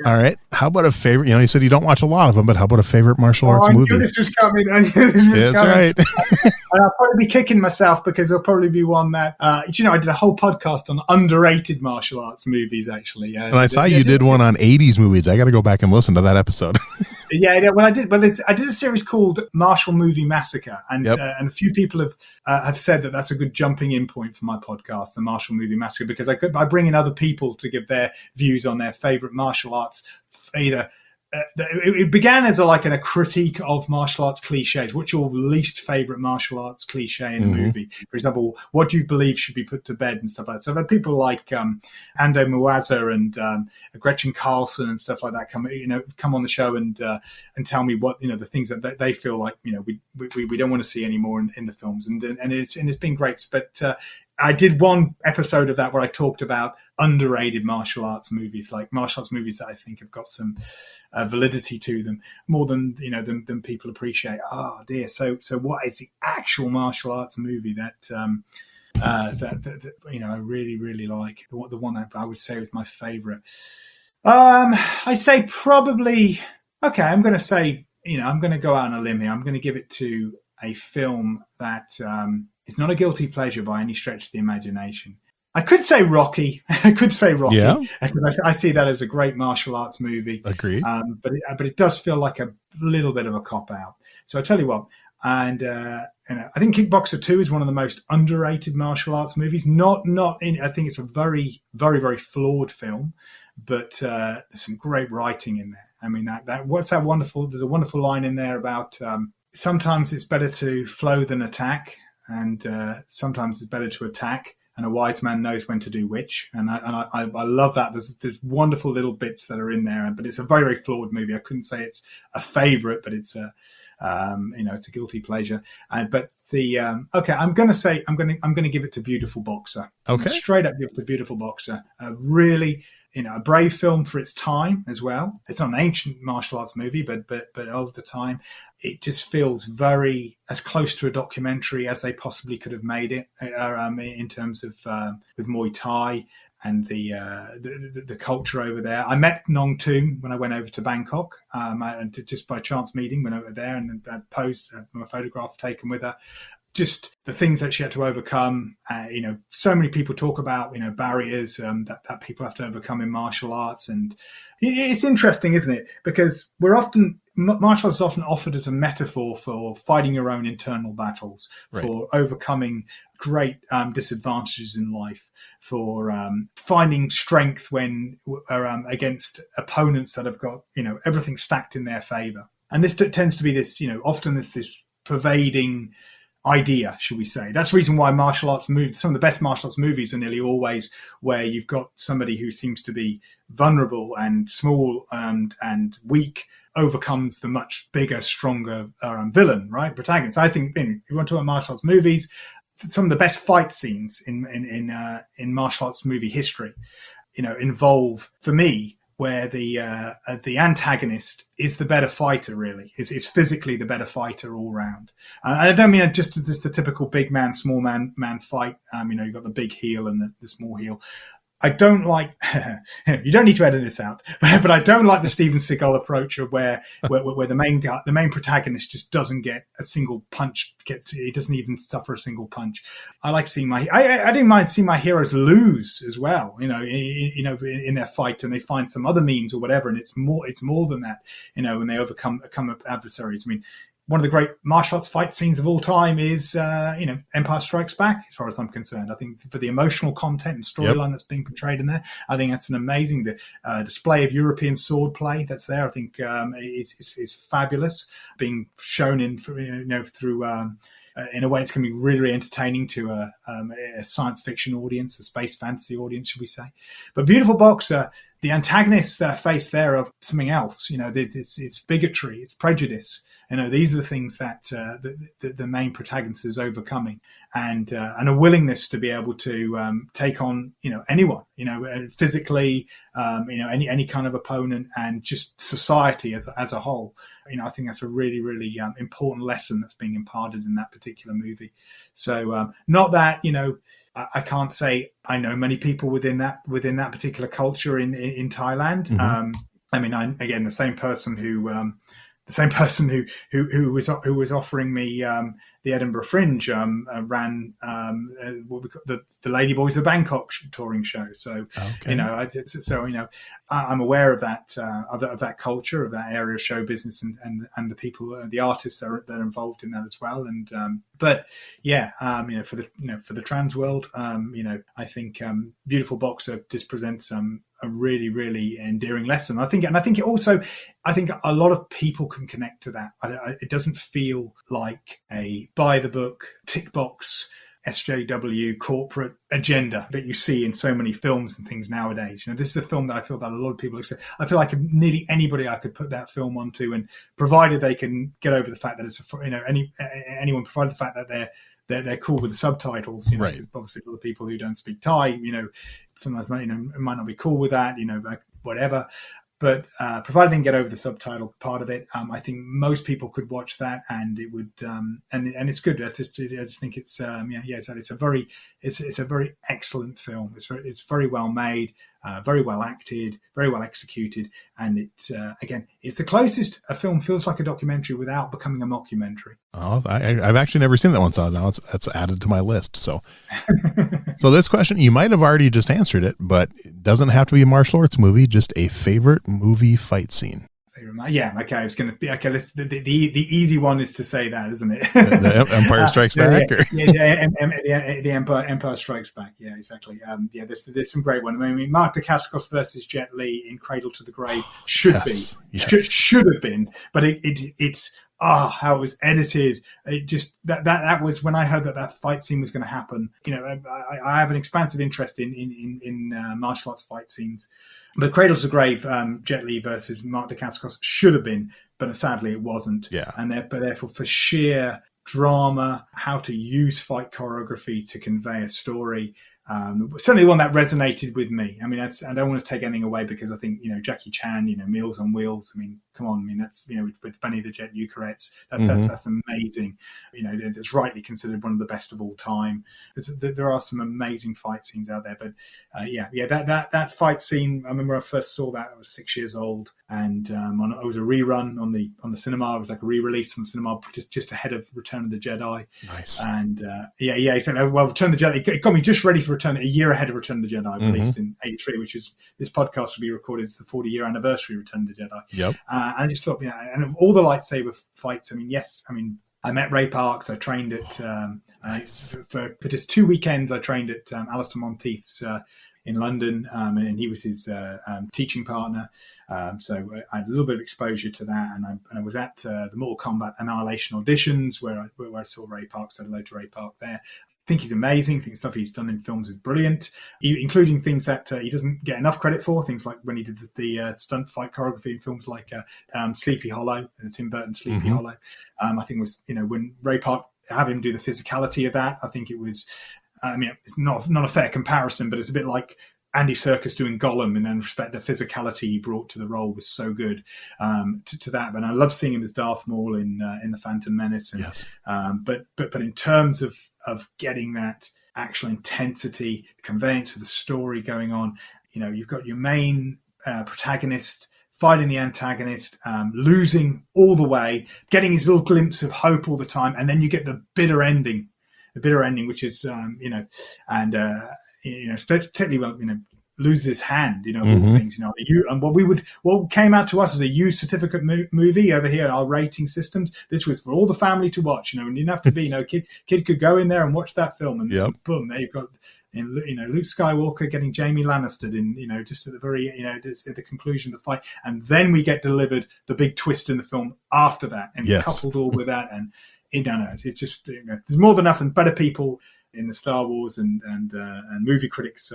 All right. How about a favorite? You said you don't watch a lot of them, but how about a favorite martial arts movie? I knew this was coming. That's right. And I'll probably be kicking myself because there'll probably be one that, I did a whole podcast on underrated martial arts movies, actually. And I saw you did one on 80s movies. I got to go back and listen to that episode. Yeah, well, I did. But I did a series called Martial Movie Massacre, and and a few people have said that that's a good jumping in point for my podcast, the Martial Movie Massacre, because I bring in other people to give their views on their favorite martial arts. Either it began as a critique of martial arts cliches. What's your least favorite martial arts cliche in a movie? For example, what do you believe should be put to bed and stuff like that. So I've had people like Ando Muaza and Gretchen Carlson and stuff like that come on the show and tell me what the things that they feel like we don't want to see anymore in the films, and it's been great. But I did one episode of that where I talked about underrated martial arts movies, like martial arts movies that I think have got some validity to them more than than people appreciate. Oh dear. So what is the actual martial arts movie that I really, really like? The one that I would say was my favorite. I'd say probably. Okay, I'm going to say I'm going to go out on a limb here. I'm going to give it to a film that it's not a guilty pleasure by any stretch of the imagination. I could say Rocky. Yeah. Because I see that as a great martial arts movie. Agreed. But it does feel like a little bit of a cop out. So I tell you what, and I think Kickboxer 2 is one of the most underrated martial arts movies. Not in. I think it's a very, very, very flawed film, but there's some great writing in there. I mean what's that wonderful? There's a wonderful line in there about sometimes it's better to flow than attack, and sometimes it's better to attack. And a wise man knows when to do which, and I love that. There's wonderful little bits that are in there, but it's a very, very flawed movie. I couldn't say it's a favorite, but it's it's a guilty pleasure. But I'm going to give it to Beautiful Boxer. Okay, straight up give it to Beautiful Boxer. Really, a brave film for its time as well. It's not an ancient martial arts movie, but of the time. It just feels very as close to a documentary as they possibly could have made it in terms of with Muay Thai and the culture over there. I met Nong Toom when I went over to Bangkok, just by chance meeting when I was there, and posed my photograph taken with her. Just the things that she had to overcome. So many people talk about barriers that people have to overcome in martial arts, and it's interesting, isn't it? Because martial arts is often offered as a metaphor for fighting your own internal battles, right, for overcoming great disadvantages in life, for finding strength when against opponents that have got everything stacked in their favor. And this tends to be this often this pervading idea, should we say. That's the reason why martial arts movies, some of the best martial arts movies, are nearly always where you've got somebody who seems to be vulnerable and small and weak overcomes the much bigger, stronger villain, right? Protagonist. I think if you want to talk about martial arts movies, some of the best fight scenes in martial arts movie history, involve, for me, where the antagonist is the better fighter, really. Is physically the better fighter all round. And I don't mean just the typical big man, small man fight. You've got the big heel and the small heel. I don't like, you don't need to edit this out, but I don't like the Steven Seagal approach of where the main protagonist just doesn't get a single punch. He doesn't even suffer a single punch. I like seeing I didn't mind seeing my heroes lose as well, in their fight, and they find some other means or whatever. And it's more than that, when they overcome adversaries. I mean, one of the great martial arts fight scenes of all time is, Empire Strikes Back, as far as I'm concerned. I think for the emotional content and storyline that's being portrayed in there, I think that's an amazing display of European swordplay that's there. I think is fabulous, being shown through in a way it's going to be really, really entertaining to a science fiction audience, a space fantasy audience, should we say. But Beautiful Boxer, the antagonists that are faced there are something else. It's bigotry, it's prejudice. These are the things that the main protagonist is overcoming, and a willingness to be able to take on anyone, physically, any kind of opponent, and just society as a whole. I think that's a really, really important lesson that's being imparted in that particular movie. So not that I can't say I know many people within that particular culture in Thailand. I mean, again, the same person who was offering me the Edinburgh Fringe ran what we call the Ladyboys of Bangkok touring show. So I'm aware of that culture, of that area of show business, and the people, the artists that are involved in that as well. And for the trans world, I think Beautiful Boxer just presents a really, really endearing lesson. I think a lot of people can connect to that. It doesn't feel like a by the book, tick box, SJW corporate agenda that you see in so many films and things nowadays. This is a film that I feel that a lot of people accept. I feel like nearly anybody I could put that film onto, and provided they can get over the fact that it's anyone, provided the fact that they're cool with the subtitles. Right. Obviously, a lot of people who don't speak Thai, sometimes might not be cool with that. Whatever. But provided they can get over the subtitle part of it, I think most people could watch that, and it would, and it's good. I just think it's it's a very excellent film. It's very well made, very well acted, very well executed, and it's the closest a film feels like a documentary without becoming a mockumentary. Oh, I've actually never seen that one, so now it's added to my list. So, so this question, you might have already just answered it, but it doesn't have to be a martial arts movie, just a favorite movie fight scene. Yeah, okay. It's going to be okay. The easy one is to say that, isn't it? The Empire Strikes Back. The Empire Strikes Back. Yeah, exactly. There's some great ones. I mean, Mark Dacascos versus Jet Li in Cradle to the Grave should have been, but it's how it was edited. It just that was when I heard that fight scene was going to happen. I have an expansive interest in martial arts fight scenes. But Cradle to the Grave, Jet Li versus Mark Dacascos should have been, but sadly it wasn't. Yeah. And therefore, for sheer drama, how to use fight choreography to convey a story, certainly the one that resonated with me. I mean, I don't want to take anything away, because I think Jackie Chan, Meals on Wheels. I mean, come on. I mean, that's with Benny the Jet Eucarettes. That's amazing. It's rightly considered one of the best of all time. There are some amazing fight scenes out there, but that fight scene. I remember I first saw that. I was 6 years old, and it was a rerun on the cinema. It was like a re-release on the cinema just ahead of Return of the Jedi. Nice. And so Return of the Jedi, it got me just ready for a year ahead of Return of the Jedi, released in '83, which is, this podcast will be recorded. It's the 40-year anniversary of Return of the Jedi. Yep. And I just thought, and of all the lightsaber fights, I met Ray Parks. I trained at for just 2 weekends. I trained at Alistair Monteith's in London, and he was his teaching partner. So I had a little bit of exposure to that, and I was at the Mortal Kombat Annihilation auditions where I saw Ray Parks. Said hello to Ray Park there. I think he's amazing. I think the stuff he's done in films is brilliant, including things that he doesn't get enough credit for. Things like when he did the stunt fight choreography in films like Sleepy Hollow, Tim Burton Sleepy Hollow. I think it was, when Ray Park had him do the physicality of that, I think it was, it's not a fair comparison, but it's a bit like Andy Serkis doing Gollum, in respect the physicality he brought to the role was so good to that. And I love seeing him as Darth Maul in The Phantom Menace. And, yes. But in terms of getting that actual intensity, conveyance of the story going on, you've got your main protagonist fighting the antagonist, losing all the way, getting his little glimpse of hope all the time, and then you get the bitter ending, which is particularly when loses his hand, all things, and what came out to us as a U certificate movie over here in our rating systems. This was for all the family to watch, and you didn't have to be, kid could go in there and watch that film, and boom, there you've got, Luke Skywalker getting Jamie Lannister in, just at the very, just at the conclusion of the fight, and then we get delivered the big twist in the film after that, and coupled all with that, and it's just, there's more than enough and better people in the Star Wars and movie critics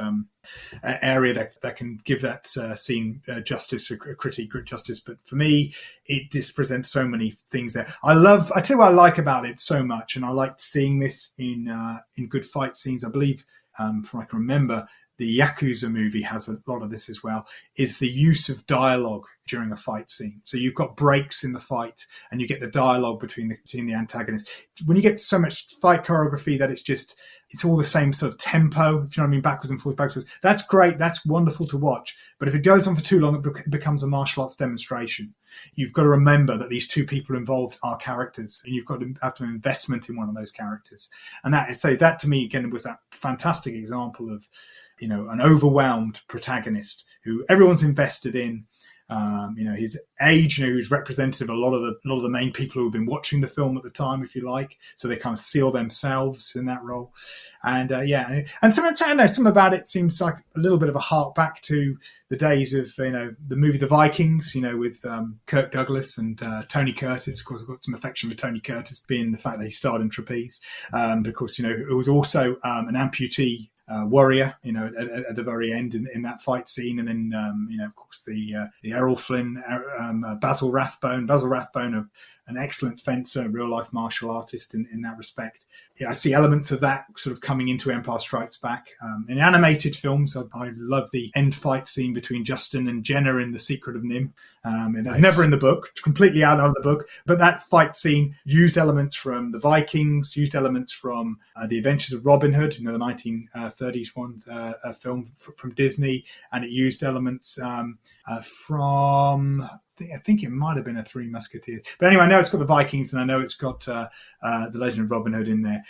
area that can give that scene justice, a critique justice. But for me, it just presents so many things there. I tell you what I like about it so much, and I liked seeing this in good fight scenes. I believe, from what I can remember, the Yakuza movie has a lot of this as well, is the use of dialogue during a fight scene. So you've got breaks in the fight, and you get the dialogue between the antagonists. When you get so much fight choreography that it's just, it's all the same sort of tempo, if you know what I mean, backwards and forwards. That's great. That's wonderful to watch. But if it goes on for too long, it becomes a martial arts demonstration. You've got to remember that these two people involved are characters, and you've got to have an investment in one of those characters. And that to me, again, was that fantastic example of, an overwhelmed protagonist who everyone's invested in. His age, who's representative of a lot of the main people who have been watching the film at the time, if you like. So they kind of seal themselves in that role. And and some about it seems like a little bit of a hark back to the days of, the movie The Vikings, with Kirk Douglas and Tony Curtis. Of course, I've got some affection for Tony Curtis, being the fact that he starred in Trapeze. But of course, it was also an amputee warrior, at the very end in that fight scene, and then of course the Errol Flynn, Basil Rathbone, an excellent fencer, real life martial artist in that respect. Yeah, I see elements of that sort of coming into Empire Strikes Back. In animated films, I love the end fight scene between Justin and Jenna in The Secret of Nim. Nice. Never in the book, completely out of the book. But that fight scene used elements from the Vikings, used elements from The Adventures of Robin Hood, the 1930s one film from Disney, and it used elements from... I think it might have been a Three Musketeers. But anyway, I know it's got the Vikings, and I know it's got The Legend of Robin Hood in there.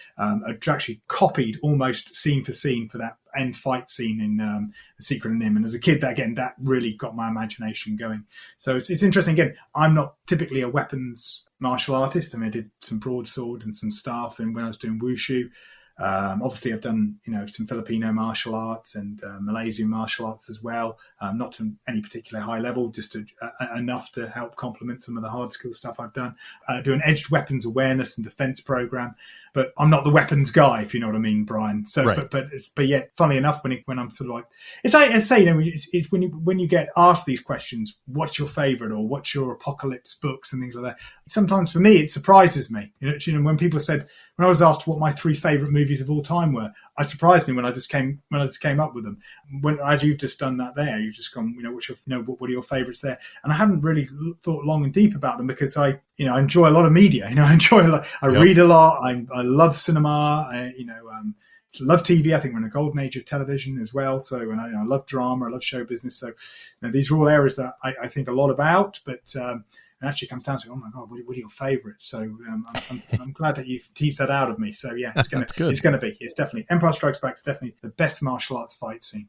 Actually copied almost scene for scene for that end fight scene in The Secret of Nim. And as a kid, that really got my imagination going. So it's interesting. Again, I'm not typically a weapons martial artist. I mean, I did some broadsword and some staff when I was doing wushu. Obviously, I've done some Filipino martial arts and Malaysian martial arts as well. Not to any particular high level, just enough to help complement some of the hard skill stuff I've done. Do an edged weapons awareness and defense program, but I'm not the weapons guy, if you know what I mean, Brian. So, right. but yet, funnily enough, when I'm sort of like, it's when you get asked these questions, what's your favorite or what's your apocalypse books and things like that. Sometimes for me, it surprises me. When people said, when I was asked what my 3 favorite movies of all time were, I surprised me when I just came up with them. As you've just done that there, you've just gone, what are your favorites there? And I haven't really thought long and deep about them because I enjoy a lot of media. I enjoy a lot. I read a lot. I love cinema. Love TV. I think we're in a golden age of television as well. So, and I love drama. I love show business. So, these are all areas that I think a lot about. But it actually comes down to, oh my God, what are your favorites? So I'm glad that you've teased that out of me. So yeah, it's definitely Empire Strikes Back is definitely the best martial arts fight scene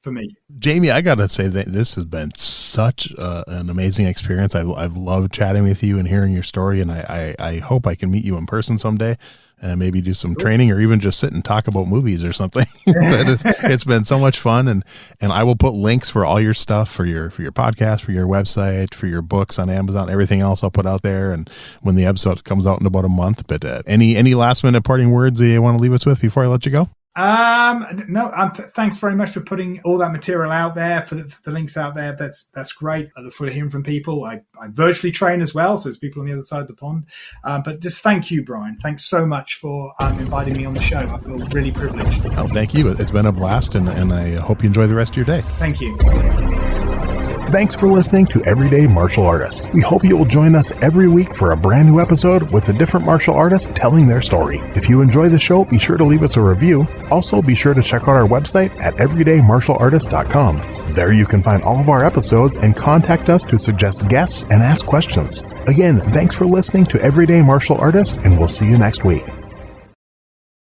for me. Jamie, I got to say that this has been such an amazing experience. I've loved chatting with you and hearing your story, and I hope I can meet you in person someday. And maybe do some training or even just sit and talk about movies or something. It's been so much fun. And I will put links for all your stuff, for your podcast, for your website, for your books on Amazon, everything else I'll put out there. And when the episode comes out in about a month, but any last minute parting words that you want to leave us with before I let you go? No, thanks very much for putting all that material out there, for the links out there. That's great. I look forward to hearing from people. I virtually train as well, so there's people on the other side of the pond. But just thank you, Brian. Thanks so much for inviting me on the show. I feel really privileged. Oh, thank you. It's been a blast, and I hope you enjoy the rest of your day. Thank you. Thanks for listening to Everyday Martial Artist. We hope you will join us every week for a brand new episode with a different martial artist telling their story. If you enjoy the show, be sure to leave us a review. Also, be sure to check out our website at everydaymartialartist.com. There you can find all of our episodes and contact us to suggest guests and ask questions. Again, thanks for listening to Everyday Martial Artist, and we'll see you next week.